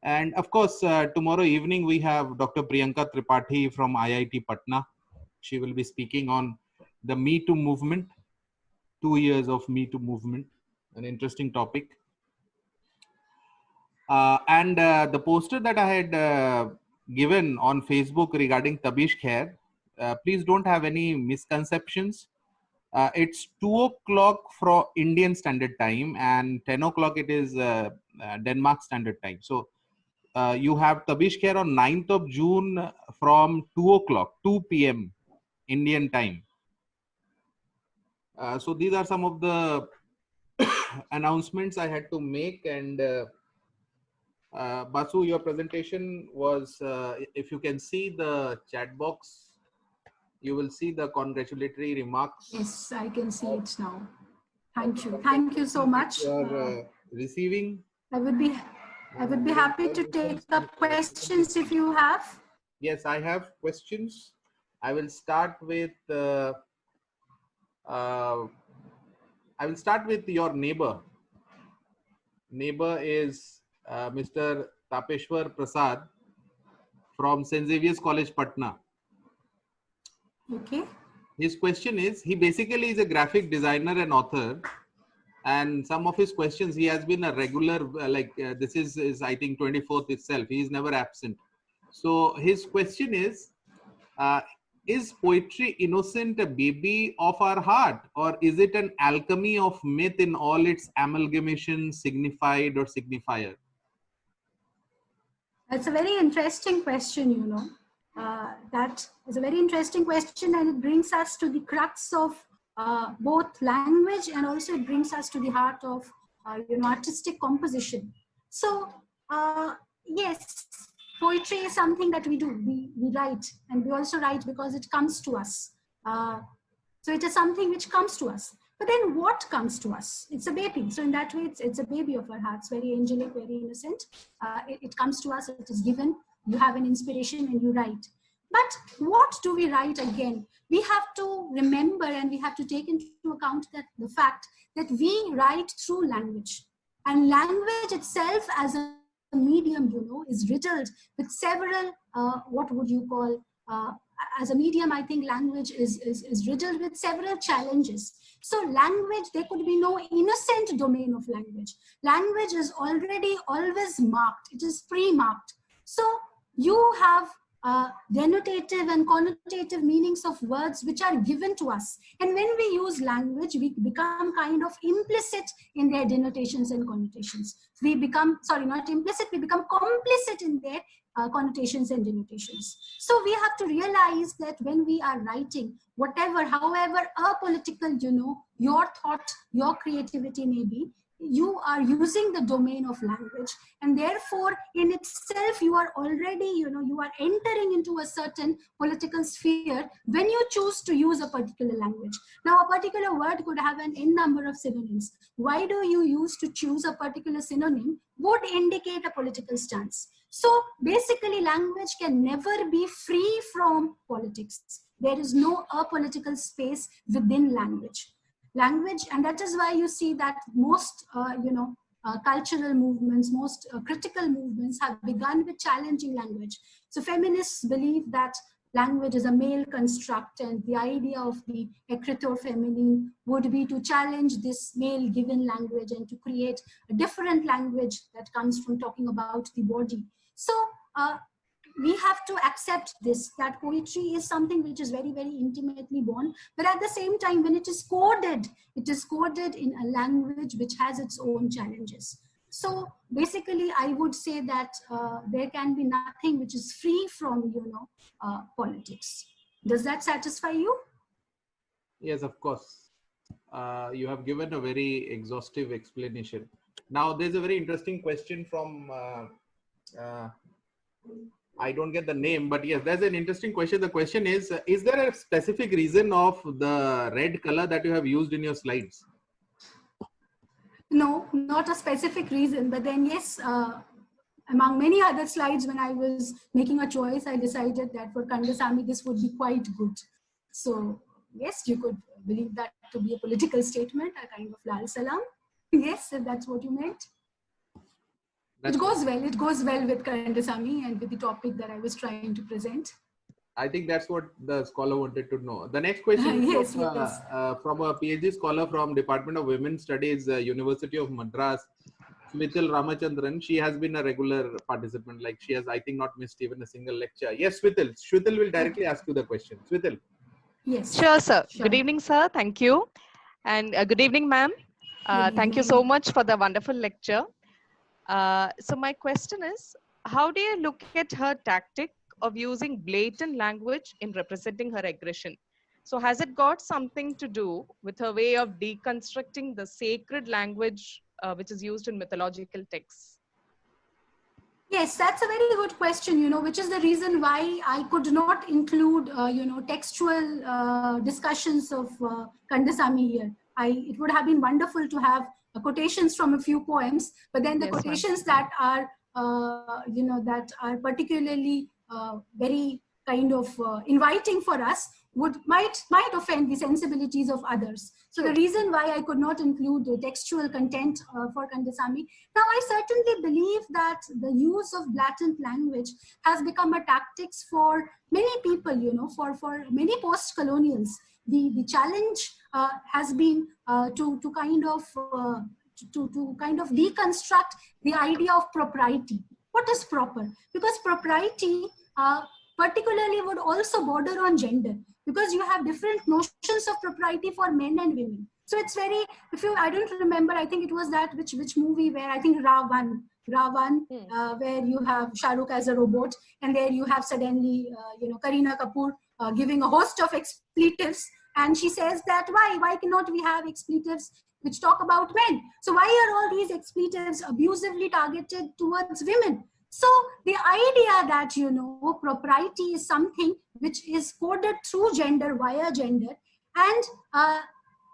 And of course, tomorrow evening, we have Dr. Priyanka Tripathi from IIT Patna. She will be speaking on the Me Too movement, 2 years of Me Too movement. an interesting topic. And the poster that I had given on Facebook regarding Tabish Khair, please don't have any misconceptions. It's 2 o'clock for Indian Standard Time and 10 o'clock it is Denmark Standard Time. So you have Tabish Khair on 9th of June from 2 o'clock, 2 p.m. Indian time. So these are some of the announcements I had to make. And Basu, your presentation was, if you can see the chat box, you will see the congratulatory remarks. Yes, I can see it now. Thank you. Thank you so much. You are receiving. I would be happy to take up questions if you have. Yes, I have questions. I will start with your neighbor. Neighbor is Mr. Tapeshwar Prasad from St. Xavier's College, Patna. Okay. His question is, he basically is a graphic designer and author, and some of his questions, he has been a regular, this is I think 24th itself. He is never absent. So his question is poetry innocent a baby of our heart, or is it an alchemy of myth in all its amalgamation, signified or signifier? That's a very interesting question, you know. That is a very interesting question, and it brings us to the crux of both language, and also it brings us to the heart of artistic composition. So yes, poetry is something that we do. We write, and we also write because it comes to us. So it is something which comes to us. But then what comes to us? It's a baby. So in that way, it's a baby of our hearts, very angelic, very innocent. It comes to us, it is given. You have an inspiration and you write. But what do we write again? We have to remember, and we have to take into account that the fact that we write through language. And language itself as a medium, you know, is riddled with several, what would you call, as a medium, I think language is riddled with several challenges. So language, there could be no innocent domain of language. Language is already always marked. It is pre-marked. So you have denotative and connotative meanings of words which are given to us. And when we use language, we become kind of implicit in their denotations and connotations. We become, sorry, not implicit, we become complicit in their connotations and denotations. So we have to realize that when we are writing, whatever, however apolitical, you know, your thought, your creativity may be, you are using the domain of language, and therefore in itself you are already, you know, you are entering into a certain political sphere when you choose to use a particular language. Now a particular word could have an n number of synonyms. Why do you use to choose a particular synonym would indicate a political stance. So basically language can never be free from politics. There is no apolitical space within language. Language, and that is why you see that most cultural movements, most critical movements have begun with challenging language. So feminists believe that language is a male construct, and the idea of the écriture féminine would be to challenge this male given language and to create a different language that comes from talking about the body. So we have to accept this, that poetry is something which is very, very intimately born, but at the same time, when it is coded in a language which has its own challenges. So basically, I would say that there can be nothing which is free from, politics. Does that satisfy you? Yes, of course. You have given a very exhaustive explanation. Now, there's a very interesting question from I don't get the name, but yes, there's an interesting question. The question is there a specific reason of the red color that you have used in your slides? No, not a specific reason, but then yes, among many other slides, when I was making a choice, I decided that for Kandasamy, this would be quite good. So yes, you could believe that to be a political statement, a kind of lal salam. Yes, if that's what you meant. It goes well with Kandasamy and with the topic that I was trying to present. I think that's what the scholar wanted to know. The next question is Yes, from, yes. from a PhD scholar from Department of Women's Studies, University of Madras, Smithil Ramachandran. She has been a regular participant. Like she has, I think, not missed even a single lecture. Yes, Smithil. Smithil will directly ask you the question. Smithil. Yes. Sure, sir. Sure. Good evening, sir. Thank you. And good evening, ma'am. Good Thank you evening. so much for the wonderful lecture. So my question is, how do you look at her tactic of using blatant language in representing her aggression? So has it got something to do with her way of deconstructing the sacred language which is used in mythological texts? Yes, that's a very good question, which is the reason why I could not include, textual discussions of Kandasamy here. It would have been wonderful to have quotations from a few poems, but then the Yes, quotations that are, that are particularly very kind of inviting for us might offend the sensibilities of others. So the reason why I could not include the textual content for Kandasamy. Now, I certainly believe that the use of blatant language has become a tactics for many people, for many post-colonials. The challenge has been to kind of deconstruct the idea of propriety. What is proper? Because propriety particularly would also border on gender, because you have different notions of propriety for men and women. So it's very, I don't remember, I think it was that, which movie where I think Ravan, where you have Shah Rukh as a robot, and there you have suddenly, Kareena Kapoor giving a host of expletives, and she says that why cannot we have expletives which talk about men? So why are all these expletives abusively targeted towards women? So the idea that, propriety is something which is coded through gender, via gender, and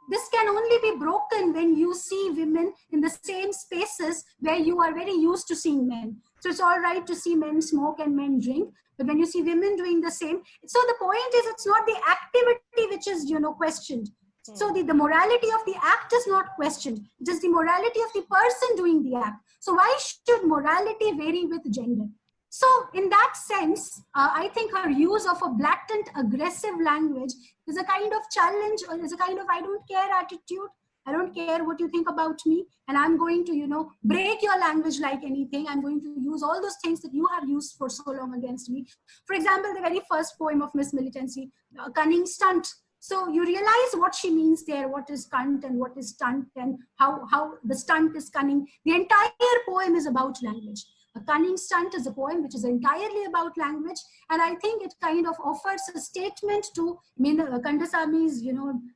this can only be broken when you see women in the same spaces where you are very used to seeing men. So it's all right to see men smoke and men drink, but when you see women doing the same, so the point is, it's not the activity which is, questioned. So the morality of the act is not questioned. It is the morality of the person doing the act. So why should morality vary with gender? So in that sense, I think her use of a blatant, aggressive language is a kind of challenge, or is a kind of I don't care attitude. I don't care what you think about me, and I'm going to, break your language like anything. I'm going to use all those things that you have used for so long against me. For example, the very first poem of Miss Militancy, Cunning Stunt. So you realize what she means there, what is cunt and what is stunt, and how the stunt is cunning. The entire poem is about language. A Cunning Stunt is a poem which is entirely about language, and I think it kind of offers a statement to Kandasamy's,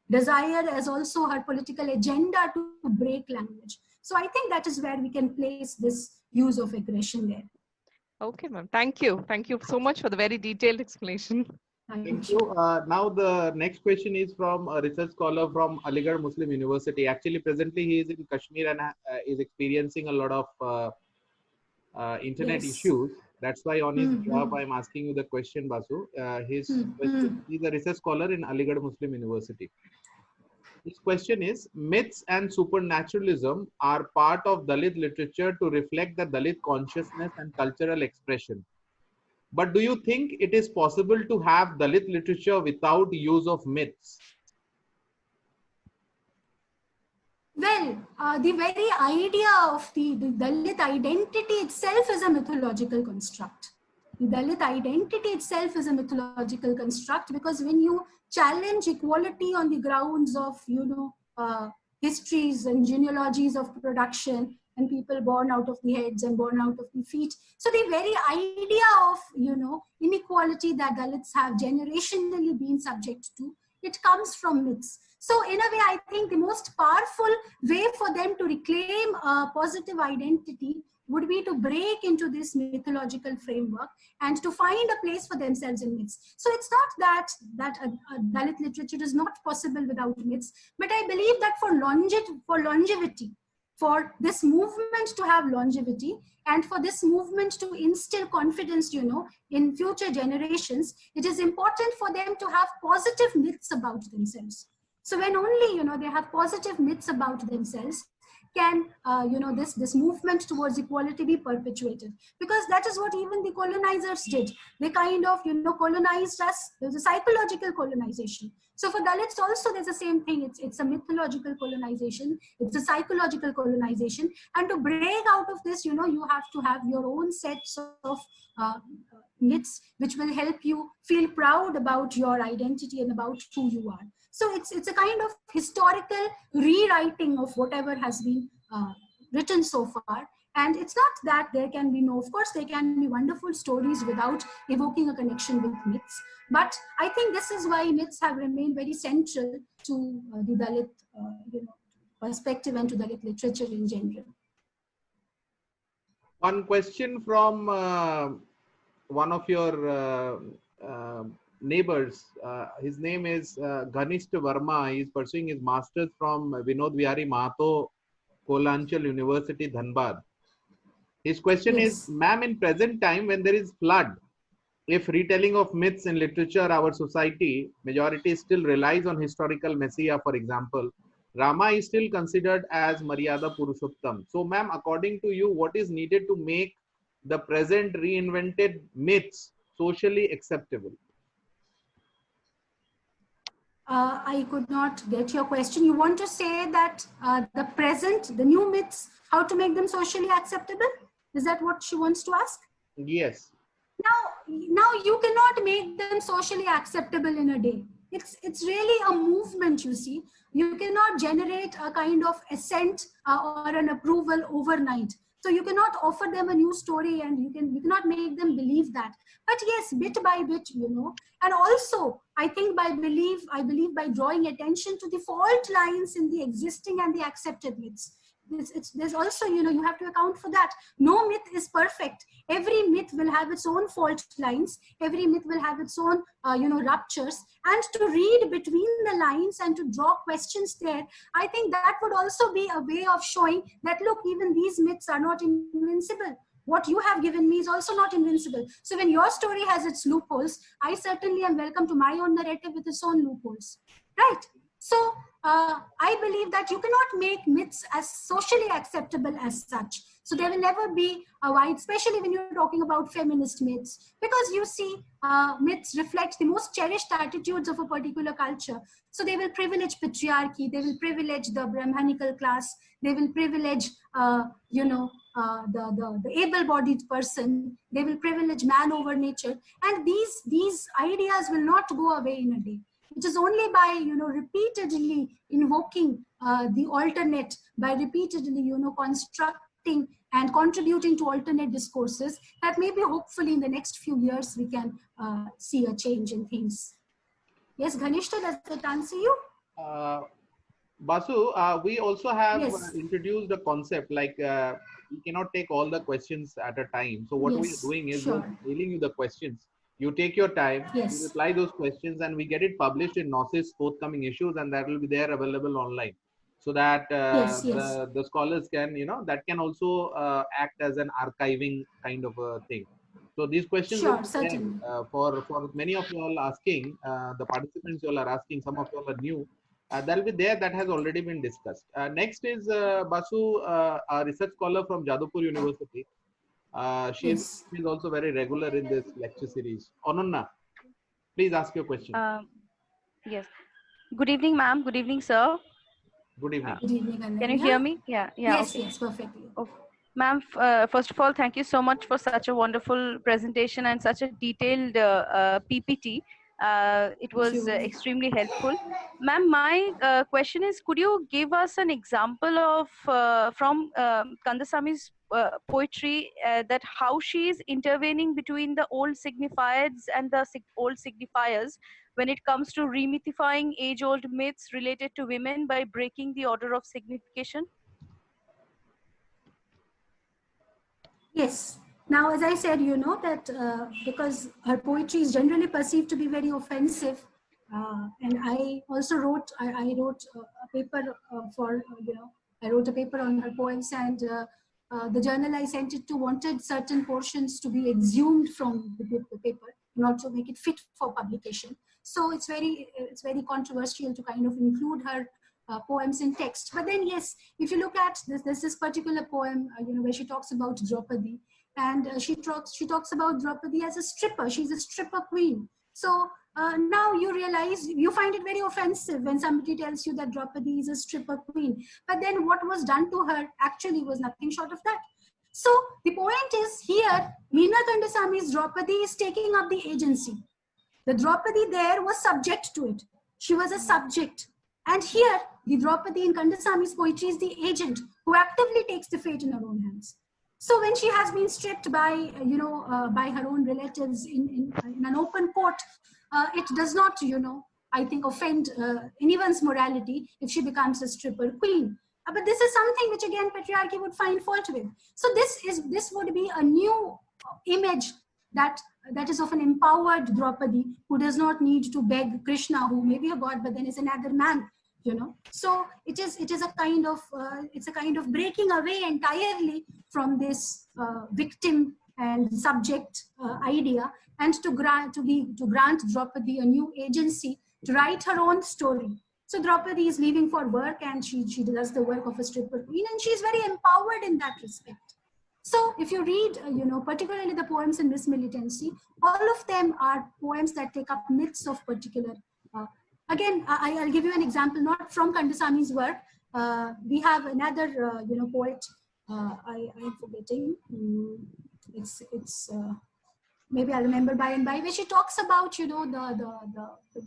desire, as also her political agenda to break language. So I think that is where we can place this use of aggression there. Okay, ma'am. Thank you. Thank you so much for the very detailed explanation. Thank you. Now the next question is from a research scholar from Aligarh Muslim University. Actually, presently he is in Kashmir and is experiencing a lot of internet issues. That's why on his behalf, I'm asking you the question, Basu. He's a research scholar in Aligarh Muslim University. His question is, myths and supernaturalism are part of Dalit literature to reflect the Dalit consciousness and cultural expression. But do you think it is possible to have Dalit literature without use of myths? Well, the very idea of the Dalit identity itself is a mythological construct. The Dalit identity itself is a mythological construct, because when you challenge equality on the grounds of, histories and genealogies of production, and people born out of the heads and born out of the feet. So the very idea of, inequality that Dalits have generationally been subject to, it comes from myths. So in a way, I think the most powerful way for them to reclaim a positive identity would be to break into this mythological framework and to find a place for themselves in myths. So it's not that a Dalit literature is not possible without myths, but I believe that for longevity, for this movement to have longevity, and for this movement to instill confidence, in future generations, it is important for them to have positive myths about themselves. So when only, they have positive myths about themselves, can this movement towards equality be perpetuated? Because that is what even the colonizers did. They kind of colonized us. There's a psychological colonization. So for Dalits also there's the same thing. It's a mythological colonization, it's a psychological colonization. And to break out of this, you have to have your own sets of myths which will help you feel proud about your identity and about who you are. So it's a kind of historical rewriting of whatever has been written so far. And it's not that there can be of course there can be wonderful stories without evoking a connection with myths. But I think this is why myths have remained very central to the Dalit perspective and to Dalit literature in general. One question from one of your neighbors. His name is Ghanishta Verma. He is pursuing his master's from Vinod Vihari Mahato, Kolanchal University, Dhanbad. His question is, ma'am, in present time when there is flood, if retelling of myths in literature, our society, majority still relies on historical messiah, for example, Rama is still considered as Maryada Purushottam. So, ma'am, according to you, what is needed to make the present reinvented myths socially acceptable? I could not get your question. You want to say that the new myths, how to make them socially acceptable? Is that what she wants to ask? Yes. Now you cannot make them socially acceptable in a day. It's really a movement, you see. You cannot generate a kind of assent or an approval overnight. So you cannot offer them a new story and you cannot make them believe that. But yes, bit by bit, And also, I think I believe by drawing attention to the fault lines in the existing and the accepted myths. There's also, you have to account for that. No myth is perfect. Every myth will have its own fault lines. Every myth will have its own, ruptures. And to read between the lines and to draw questions there, I think that would also be a way of showing that, look, even these myths are not invincible. What you have given me is also not invincible. So when your story has its loopholes, I certainly am welcome to my own narrative with its own loopholes, right? So I believe that you cannot make myths as socially acceptable as such. So there will never be a wide, especially when you're talking about feminist myths, because you see, myths reflect the most cherished attitudes of a particular culture. So they will privilege patriarchy, they will privilege the Brahmanical class, they will privilege, the able-bodied person, they will privilege man over nature. And these ideas will not go away in a day. It is only by, repeatedly invoking the alternate, by repeatedly, constructing and contributing to alternate discourses, that maybe hopefully in the next few years we can see a change in things. Yes, Ghanishta, does that answer you? Basu, we also have introduced a concept like we cannot take all the questions at a time. So what we are doing is we're mailing you the questions. You take your time, you reply those questions, and we get it published in Gnosis forthcoming issues, and that will be there available online. So that the scholars can, that can also act as an archiving kind of a thing. So these questions for many of you all asking, the participants you all are asking, some of you all are new. That will be there, that has already been discussed. Next is Basu, a research scholar from Jadavpur University. She is also very regular in this lecture series. Ananna, please ask your question. Yes. Good evening, ma'am. Good evening, sir. Good evening. Good evening, Ananya. Can you hear me? Yeah. Yes, yes, perfectly. Okay. Ma'am, first of all, thank you so much for such a wonderful presentation and such a detailed PPT. It was extremely helpful. Ma'am, my question is, could you give us an example of from Kandaswamy's poetry that how she is intervening between the old signifiers and the old signifiers when it comes to remythifying age-old myths related to women by breaking the order of signification? Yes. Now, as I said, that because her poetry is generally perceived to be very offensive, and I also wrote, I wrote a paper I wrote a paper on her poems, and the journal I sent it to wanted certain portions to be exhumed from the paper in order to make it fit for publication. So it's very controversial to kind of include her poems in text. But then, yes, if you look at this, there's this particular poem, where she talks about Draupadi, and she talks about Draupadi as a stripper. She's a stripper queen. So now you realize, you find it very offensive when somebody tells you that Draupadi is a stripper queen. But then what was done to her actually was nothing short of that. So the point is here, Meena Kandaswamy's Draupadi is taking up the agency. The Draupadi there was subject to it. She was a subject. And here, the Draupadi in Kandaswamy's poetry is the agent who actively takes the fate in her own hands. So when she has been stripped by, by her own relatives in an open court, it does not, I think, offend anyone's morality if she becomes a stripper queen. But this is something which, again, patriarchy would find fault with. So this would be a new image that is of an empowered Draupadi who does not need to beg Krishna, who may be a god, but then is another man. So it is a kind of breaking away entirely from this victim and subject idea, and to grant Draupadi a new agency to write her own story. So Draupadi is leaving for work, and she does the work of a stripper queen, and she's very empowered in that respect. So if you read, particularly the poems in Miss Militancy, all of them are poems that take up myths of particular. Again, I'll give you an example, not from Kandaswamy's work. We have another, poet. I'm forgetting. It's maybe I'll remember by and by, where she talks about, the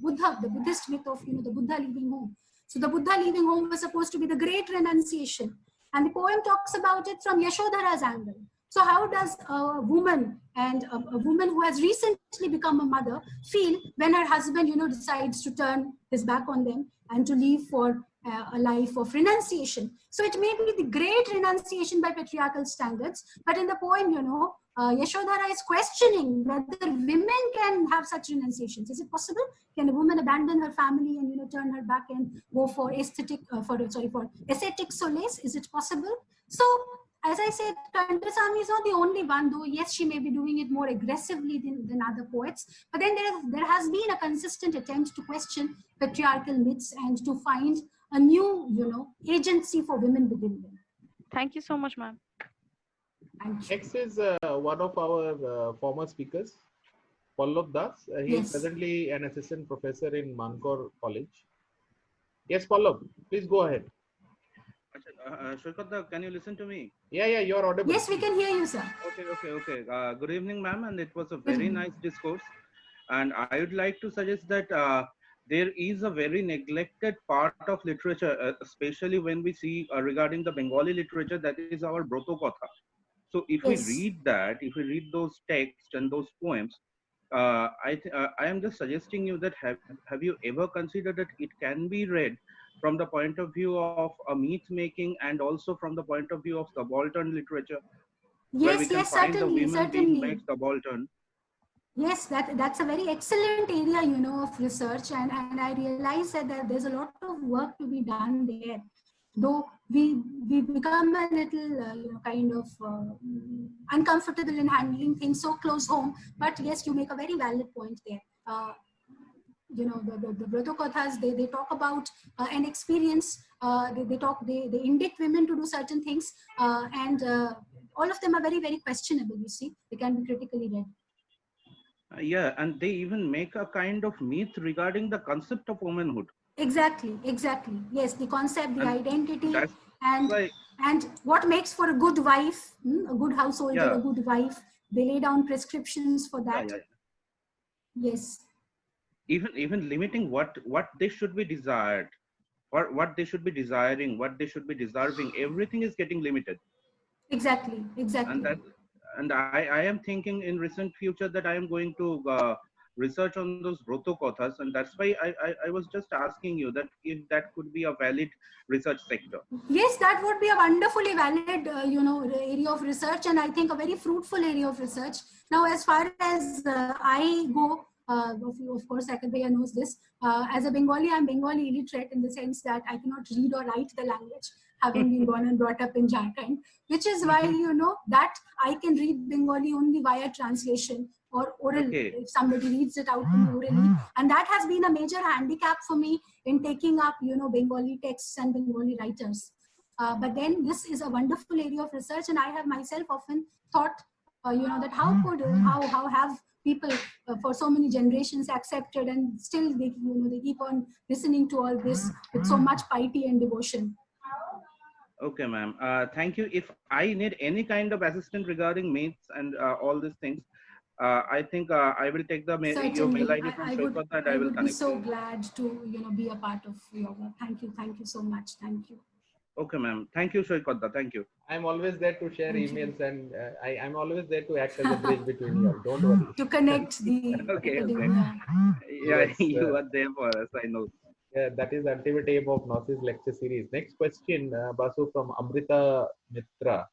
Buddha, the Buddhist myth of, the Buddha leaving home. So the Buddha leaving home was supposed to be the great renunciation. And the poem talks about it from Yashodhara's angle. So how does a woman, and a woman who has recently become a mother, feel when her husband, decides to turn his back on them and to leave for a life of renunciation? So it may be the great renunciation by patriarchal standards, but in the poem, Yashodhara is questioning whether women can have such renunciations. Is it possible? Can a woman abandon her family and turn her back and go for ascetic solace? Is it possible? So, as I said, Kandaswamy is not the only one, though yes, she may be doing it more aggressively than other poets. But then there has been a consistent attempt to question patriarchal myths and to find a new, agency for women within them. Thank you so much, ma'am. Next is one of our former speakers, Pallab Das. He is presently an assistant professor in Mankor College. Yes, Pallab, please go ahead. Shoykata, can you listen to me? Yeah, you're audible. Yes, we can hear you, sir. Okay. Good evening, ma'am, and it was a very nice discourse. And I would like to suggest that there is a very neglected part of literature, especially when we see regarding the Bengali literature, that is our Broto Kotha. So if we read those texts and those poems, I am just suggesting you that have you ever considered that it can be read from the point of view of a myth making and also from the point of view of subaltern literature? Yes, find the women being made subaltern. Yes, that's a very excellent area, of research, and I realize that there's a lot of work to be done there. Though we become a little, kind of uncomfortable in handling things so close home. But yes, you make a very valid point there. The Broto Kathas, they talk about an experience. They indict women to do certain things, and all of them are very, very questionable. You see, they can be critically read. Yeah, and they even make a kind of myth regarding the concept of womanhood. Exactly. Yes, the concept, the identity, and what makes for a good wife, a good householder, a good wife. They lay down prescriptions for that. Yes. Even limiting what they should be desired, or what they should be desiring, what they should be deserving. Everything is getting limited. Exactly. And I am thinking in recent future that I am going to research on those Broto Kathas, and that's why I was just asking you that if that could be a valid research sector. Yes, that would be a wonderfully valid area of research, and I think a very fruitful area of research. Now, as far as I go, of course, Saket Bhaiya knows this. As a Bengali, I'm Bengali illiterate in the sense that I cannot read or write the language, having been born and brought up in Jharkhand, which is why, that I can read Bengali only via translation or oral, Okay. if somebody reads it out to me orally. And that has been a major handicap for me in taking up, Bengali texts and Bengali writers. But then this is a wonderful area of research, and I have myself often thought, that how have people for so many generations accepted, and still they keep on listening to all this with so much piety and devotion. Okay, ma'am. Thank you. If I need any kind of assistance regarding myths and all these things, I think I will take the your mail Certainly, ID from I Shoykot and I I will would be connect so you. glad to be a part of your work. Thank you so much. Thank you. Okay, ma'am. Thank you, Shoykot. Thank you. I'm always there to share Thank you. emails, and I'm always there to act as a bridge between you all. Don't worry. To connect the Okay, okay. academia. Yeah, Yes, you are there for us. I know. yeah, that is the ultimate aim of Gnosis lecture series. Next question, Basu, from Amrita Mitra.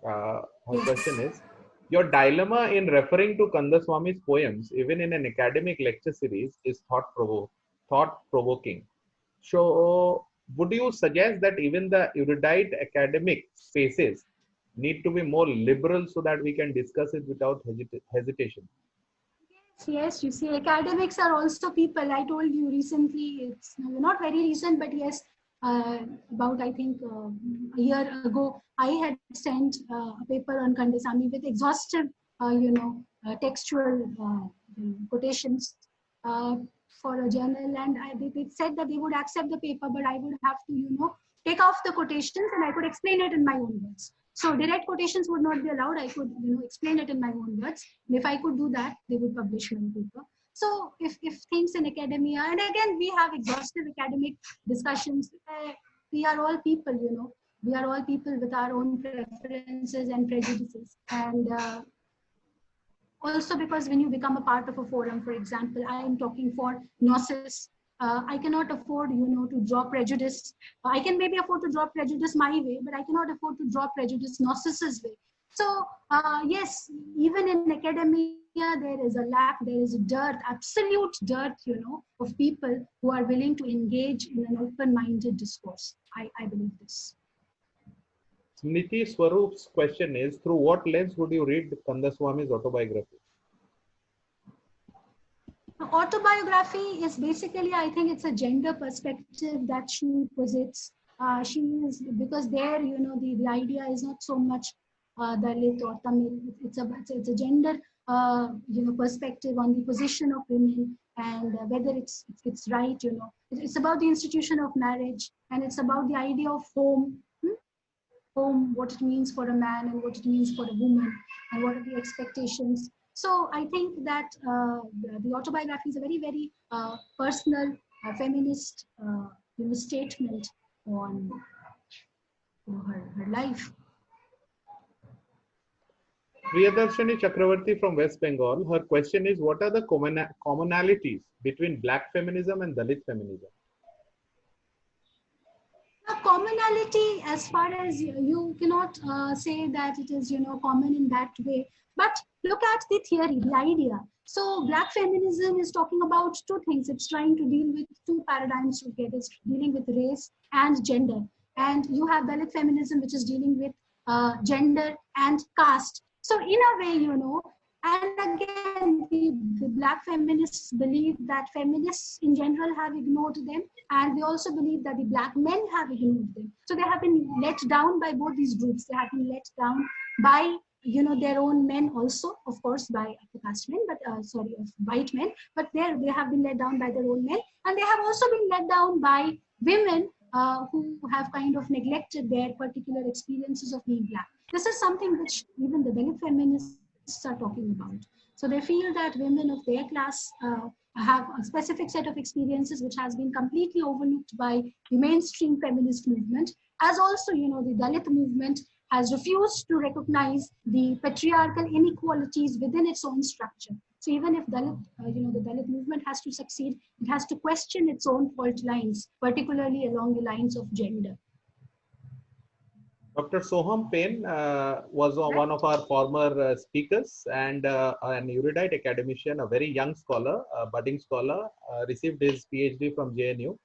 Her question is, your dilemma in referring to Kandaswami's poems, even in an academic lecture series, is thought-provoking. So, would you suggest that even the erudite academic spaces need to be more liberal so that we can discuss it without hesitation? Yes, you see, academics are also people. I told you recently, it's not very recent, but yes, about I think a year ago, I had sent a paper on Kandaswami with exhaustive, textual quotations for a journal, and they said that they would accept the paper, but I would have to, take off the quotations and I could explain it in my own words. So direct quotations would not be allowed. I could, explain it in my own words. And if I could do that, they would publish my paper. So if things in academia, and again, we have exhaustive academic discussions. We are all people, we are all people with our own preferences and prejudices. And also because when you become a part of a forum, for example, I am talking for Gnosis. I cannot afford, to draw prejudice. I can maybe afford to draw prejudice my way, but I cannot afford to draw prejudice Gnosis's way. So yes, even in academia, there is a lack, there is a dearth, absolute dearth, of people who are willing to engage in an open-minded discourse. I believe this. Smriti Swaroop's question is, through what lens would you read Kandaswami's autobiography? Autobiography is basically, I think it's a gender perspective that she posits. She is, because there, the idea is not so much Dalit or Tamil. It's a gender, perspective on the position of women and whether it's right, It's about the institution of marriage, and it's about the idea of home. Home, what it means for a man and what it means for a woman, and what are the expectations. So I think that the autobiography is a very, very personal, feminist statement on her life. Priyadarshini Chakravarti from West Bengal, her question is, what are the commonalities between Black feminism and Dalit feminism? A commonality, as far as you cannot say that it is, common in that way, but look at the theory, the idea. So Black feminism is talking about two things. It's trying to deal with two paradigms together. It's dealing with race and gender. And you have Dalit feminism, which is dealing with gender and caste. So in a way, and again, the Black feminists believe that feminists in general have ignored them, and they also believe that the Black men have ignored them. So they have been let down by both these groups. They have been let down by, their own men also, of course, by upper caste men, but of white men. But they have been let down by their own men, and they have also been let down by women who have kind of neglected their particular experiences of being Black. This is something which even the Dalit feminists are talking about. So they feel that women of their class have a specific set of experiences which has been completely overlooked by the mainstream feminist movement, as also, the Dalit movement has refused to recognize the patriarchal inequalities within its own structure. So even if Dalit, the Dalit movement has to succeed, it has to question its own fault lines, particularly along the lines of gender. Dr. Soham Pain was one of our former speakers and an erudite academician, a very young scholar, a budding scholar, received his PhD from JNU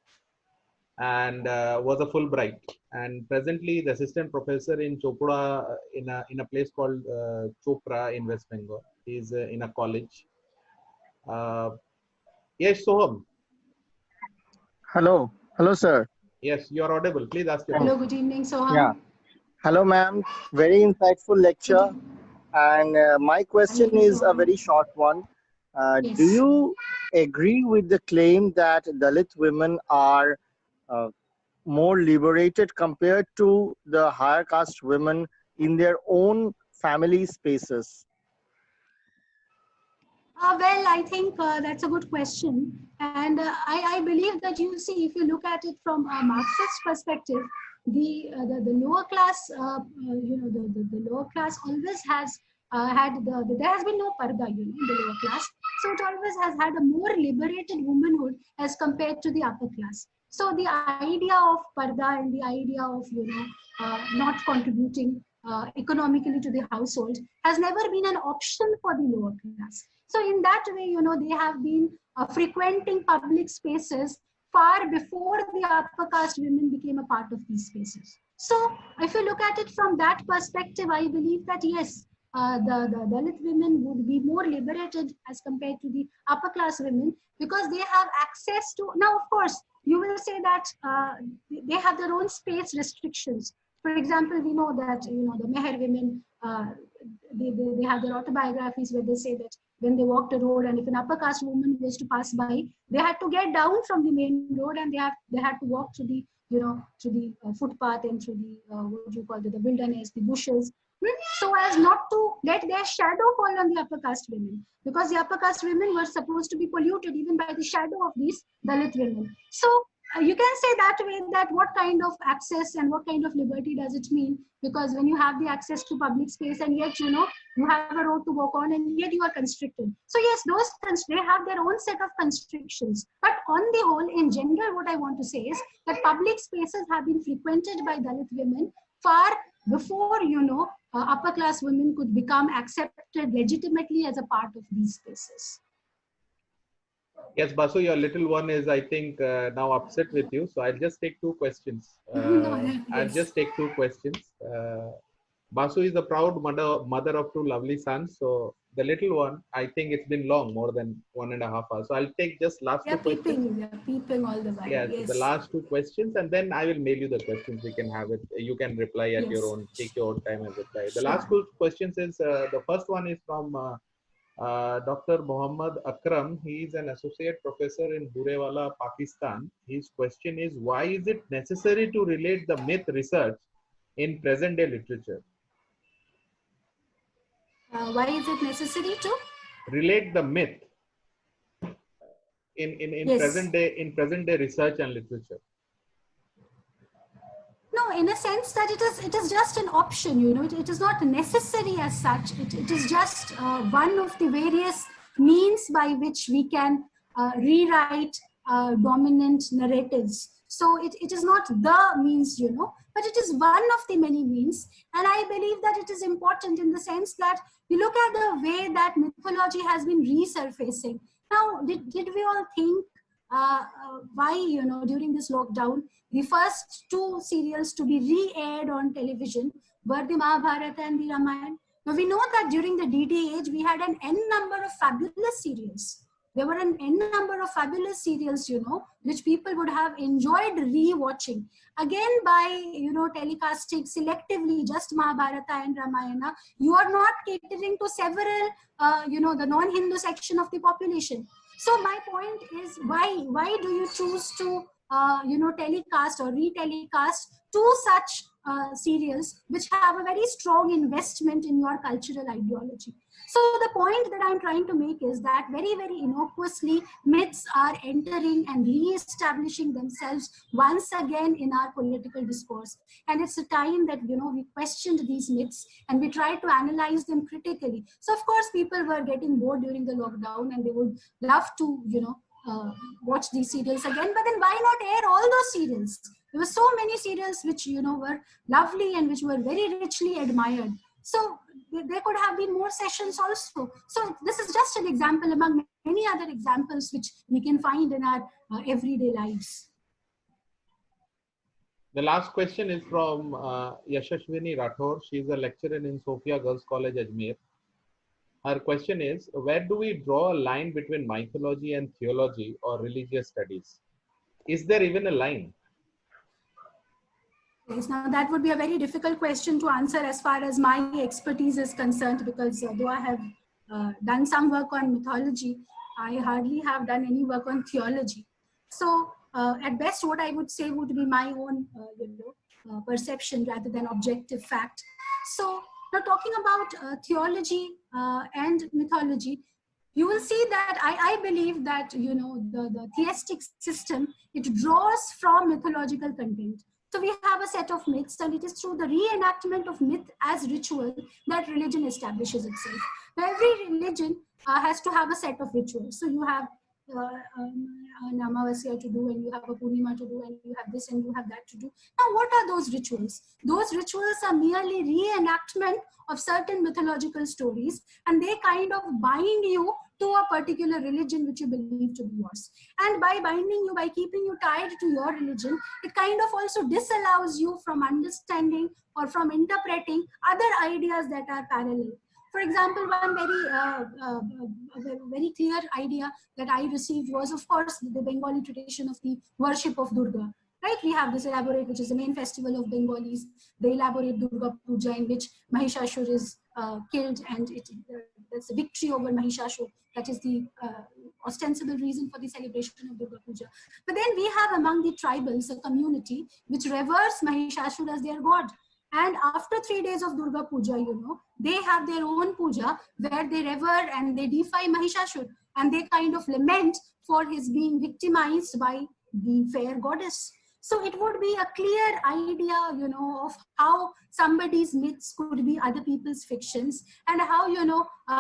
and was a Fulbright. And presently, the assistant professor in Chopra in a place called Chopra in West Bengal. He's in a college. Yes, Soham. Hello. Hello, sir. Yes, you're audible. Please ask your Hello, question. good evening, Soham. Yeah. Hello, ma'am. Very insightful lecture. And my question Thank you, is a Soham. very short one. Do Yes. you agree with the claim that Dalit women are more liberated compared to the higher caste women in their own family spaces? Well, I think that's a good question. And I believe that you see, if you look at it from a Marxist perspective, the lower class, the lower class always has there has been no parda, in the lower class. So it always has had a more liberated womanhood as compared to the upper class. So the idea of parda and the idea of, not contributing economically to the household has never been an option for the lower class. So in that way, they have been frequenting public spaces far before the upper caste women became a part of these spaces. So if you look at it from that perspective, I believe that yes, the Dalit women would be more liberated as compared to the upper class women because they have access to, now of course, you will say that they have their own space restrictions. For example, we know that, the Meher women, they have their autobiographies where they say that when they walked a road and if an upper caste woman was to pass by, they had to get down from the main road and they had to walk through the, to the footpath and through the, what do you call it, the wilderness, the bushes, so as not to let their shadow fall on the upper caste women, because the upper caste women were supposed to be polluted even by the shadow of these Dalit women. So you can say that way that what kind of access and what kind of liberty does it mean? Because when you have the access to public space and yet, you have a road to walk on and yet you are constricted. So yes, they have their own set of constrictions. But on the whole, in general, what I want to say is that public spaces have been frequented by Dalit women far before, upper class women could become accepted legitimately as a part of these spaces. Yes, Basu, your little one is, I think, now upset with you. So I'll just take two questions. I'll just take two questions. Basu is the proud mother of two lovely sons. So the little one, I think it's been long, more than 1.5 hours. So I'll take just last two questions. They're peeping all the while. Yes, the last two questions, and then I will mail you the questions. We can have it. You can reply at your own, take your own time and reply. The last two questions is, the first one is from Dr. Muhammad Akram. He is an associate professor in Burewala, Pakistan. His question is, why is it necessary to relate the myth research in present day literature? Why is it necessary to relate the myth in present day research and literature? No, in a sense that it is just an option, it is not necessary as such. It is just one of the various means by which we can rewrite dominant narratives. So it is not the means, but it is one of the many means. And I believe that it is important in the sense that we look at the way that mythology has been resurfacing. Now, did we all think why, during this lockdown, the first two serials to be re-aired on television were the Mahabharata and the Ramayana? Now, we know that during the DD age, we had an N number of fabulous serials. There were an N number of fabulous serials, which people would have enjoyed re-watching. Again, by, telecasting selectively just Mahabharata and Ramayana, you are not catering to several, the non-Hindu section of the population. So my point is, why do you choose to, telecast or re-telecast two such serials which have a very strong investment in your cultural ideology? So the point that I'm trying to make is that very, very innocuously, myths are entering and re-establishing themselves once again in our political discourse. And it's a time that, we questioned these myths and we tried to analyze them critically. So of course, people were getting bored during the lockdown and they would love to, watch these serials again. But then why not air all those serials? There were so many serials which, were lovely and which were very richly admired. So there could have been more sessions also. So this is just an example among many other examples which we can find in our everyday lives. The last question is from Yashashwini Rathore. She is a lecturer in Sophia Girls College, Ajmer. Her question is, where do we draw a line between mythology and theology or religious studies? Is there even a line? Yes, now that would be a very difficult question to answer as far as my expertise is concerned, because though I have done some work on mythology, I hardly have done any work on theology. So at best, what I would say would be my own perception rather than objective fact. So now talking about theology and mythology, you will see that I believe that the theistic system, it draws from mythological content. So we have a set of myths, and it is through the reenactment of myth as ritual that religion establishes itself. Now, every religion has to have a set of rituals. So you have an Amavasya to do, and you have a Purnima to do, and you have this and you have that to do. Now, what are those rituals? Those rituals are merely reenactment of certain mythological stories, and they kind of bind you to a particular religion which you believe to be yours. And by binding you, by keeping you tied to your religion, it kind of also disallows you from understanding or from interpreting other ideas that are parallel. For example, one very clear idea that I received was, of course, the Bengali tradition of the worship of Durga. Right? We have this elaborate, which is the main festival of Bengalis, the elaborate Durga Puja, in which Mahishasur is killed, and there's a victory over Mahishasur. That is the ostensible reason for the celebration of Durga Puja. But then we have among the tribals a community which reveres Mahishasur as their god. And after 3 days of Durga Puja, they have their own puja where they revere and they defy Mahishasur, and they kind of lament for his being victimized by the fair goddess. So it would be a clear idea, of how somebody's myths could be other people's fictions, and how,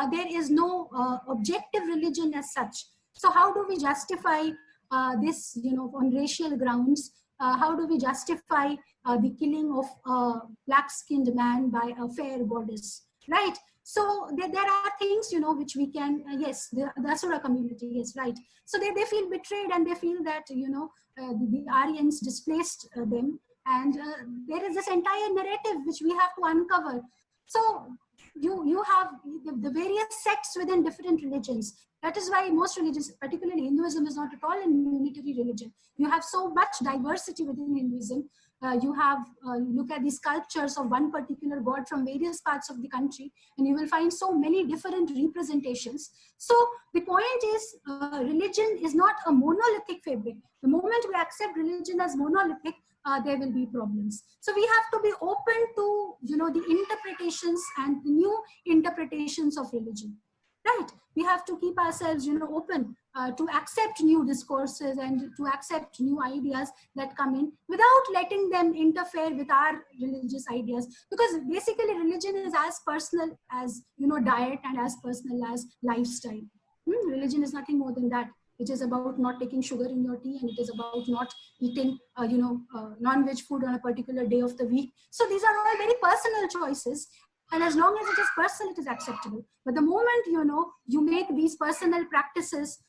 there is no objective religion as such. So how do we justify this, on racial grounds? How do we justify the killing of a black-skinned man by a fair goddess, right? So there are things, which we can, yes, the Asura community, yes, right. So they feel betrayed, and they feel that, the Aryans displaced them. And there is this entire narrative which we have to uncover. So you have the various sects within different religions. That is why most religions, particularly Hinduism, is not at all a unitary religion. You have so much diversity within Hinduism. You look at the sculptures of one particular god from various parts of the country, and you will find so many different representations. So the point is, religion is not a monolithic fabric. The moment we accept religion as monolithic, there will be problems. So we have to be open to, the interpretations and the new interpretations of religion. Right? We have to keep ourselves, open to accept new discourses and to accept new ideas that come in without letting them interfere with our religious ideas. Because basically, religion is as personal as, diet, and as personal as lifestyle. Religion is nothing more than that. It is about not taking sugar in your tea, and it is about not eating, non-veg food on a particular day of the week. So these are all very personal choices. And as long as it is personal, it is acceptable. But the moment, you make these personal practices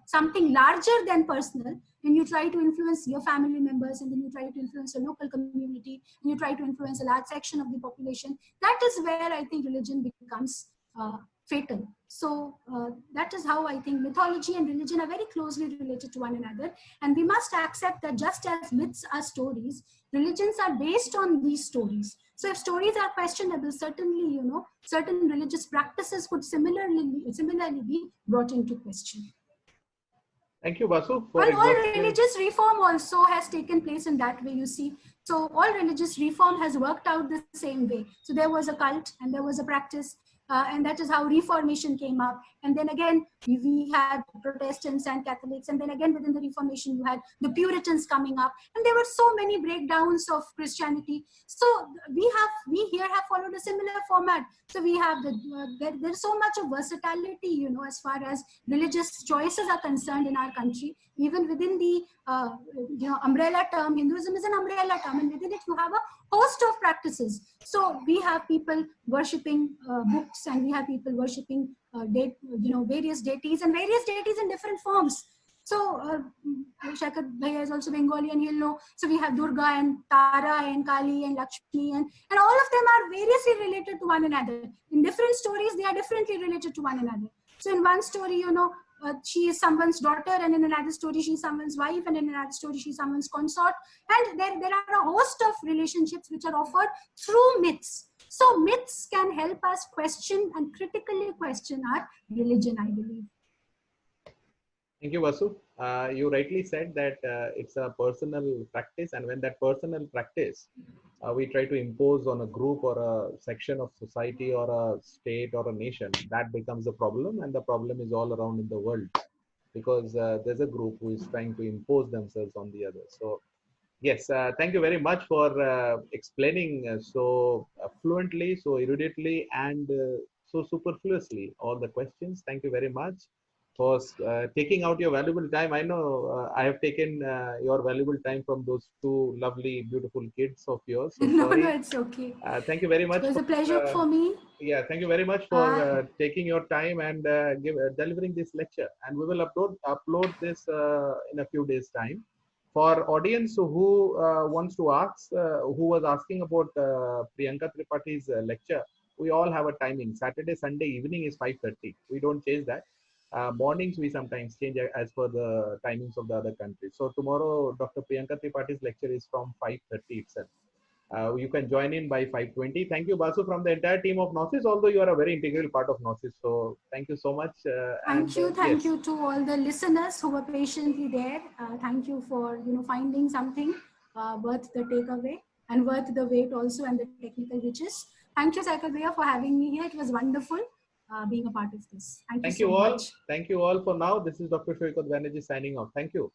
something larger than personal, and you try to influence your family members, and then you try to influence a local community, and you try to influence a large section of the population, that is where I think religion becomes fatal. So that is how I think mythology and religion are very closely related to one another. And we must accept that just as myths are stories, religions are based on these stories. So if stories are questionable, certainly, certain religious practices could similarly be brought into question. Thank you, Vasu. All religious reform also has taken place in that way, you see. So all religious reform has worked out the same way. So there was a cult, and there was a practice, and that is how Reformation came up. And then again, we had Protestants and Catholics, and then again within the Reformation, you had the Puritans coming up, and there were so many breakdowns of Christianity. So we here have followed a similar format. So we have there's so much of versatility, as far as religious choices are concerned in our country. Even within the umbrella term, Hinduism is an umbrella term, and within it you have a host of practices. So we have people worshipping books, and we have people worshipping various deities, and various deities in different forms. So Shekhar Bhaiya is also Bengali and he'll know. So we have Durga and Tara and Kali and Lakshmi and all of them are variously related to one another. In different stories, they are differently related to one another. So in one story, she is someone's daughter, and in another story, she's someone's wife, and in another story, she's someone's consort. And there are a host of relationships which are offered through myths. So myths can help us question and critically question our religion, I believe. Thank you, Vasu. You rightly said that it's a personal practice, and when that personal practice we try to impose on a group or a section of society or a state or a nation, that becomes a problem, and the problem is all around in the world because there's a group who is trying to impose themselves on the other. So yes, thank you very much for explaining so fluently, so eruditely, and so superfluously all the questions. Thank you very much for taking out your valuable time. I know I have taken your valuable time from those two lovely, beautiful kids of yours. So No, sorry. no, it's okay. Thank you very much. It was a pleasure for me. Yeah, thank you very much for taking your time and delivering this lecture. And we will upload this in a few days' time. For audience who wants to ask, who was asking about Priyanka Tripathi's lecture, we all have a timing. Saturday, Sunday evening is 5:30. We don't change that. Mornings we sometimes change as per the timings of the other countries. So tomorrow, Dr. Priyanka Tripathi's lecture is from 5:30 itself. You can join in by 5:20. Thank you, Basu, from the entire team of Gnosis, although you are a very integral part of Gnosis. So thank you so much. Thank you to all the listeners who were patiently there. Thank you for finding something worth the takeaway and worth the wait also and the technical riches. Thank you, Shekhar Bhaiya, for having me here. It was wonderful being a part of this. Thank you so all. much. Thank you all for now. This is Dr. Shoykot Banerjee signing off. Thank you.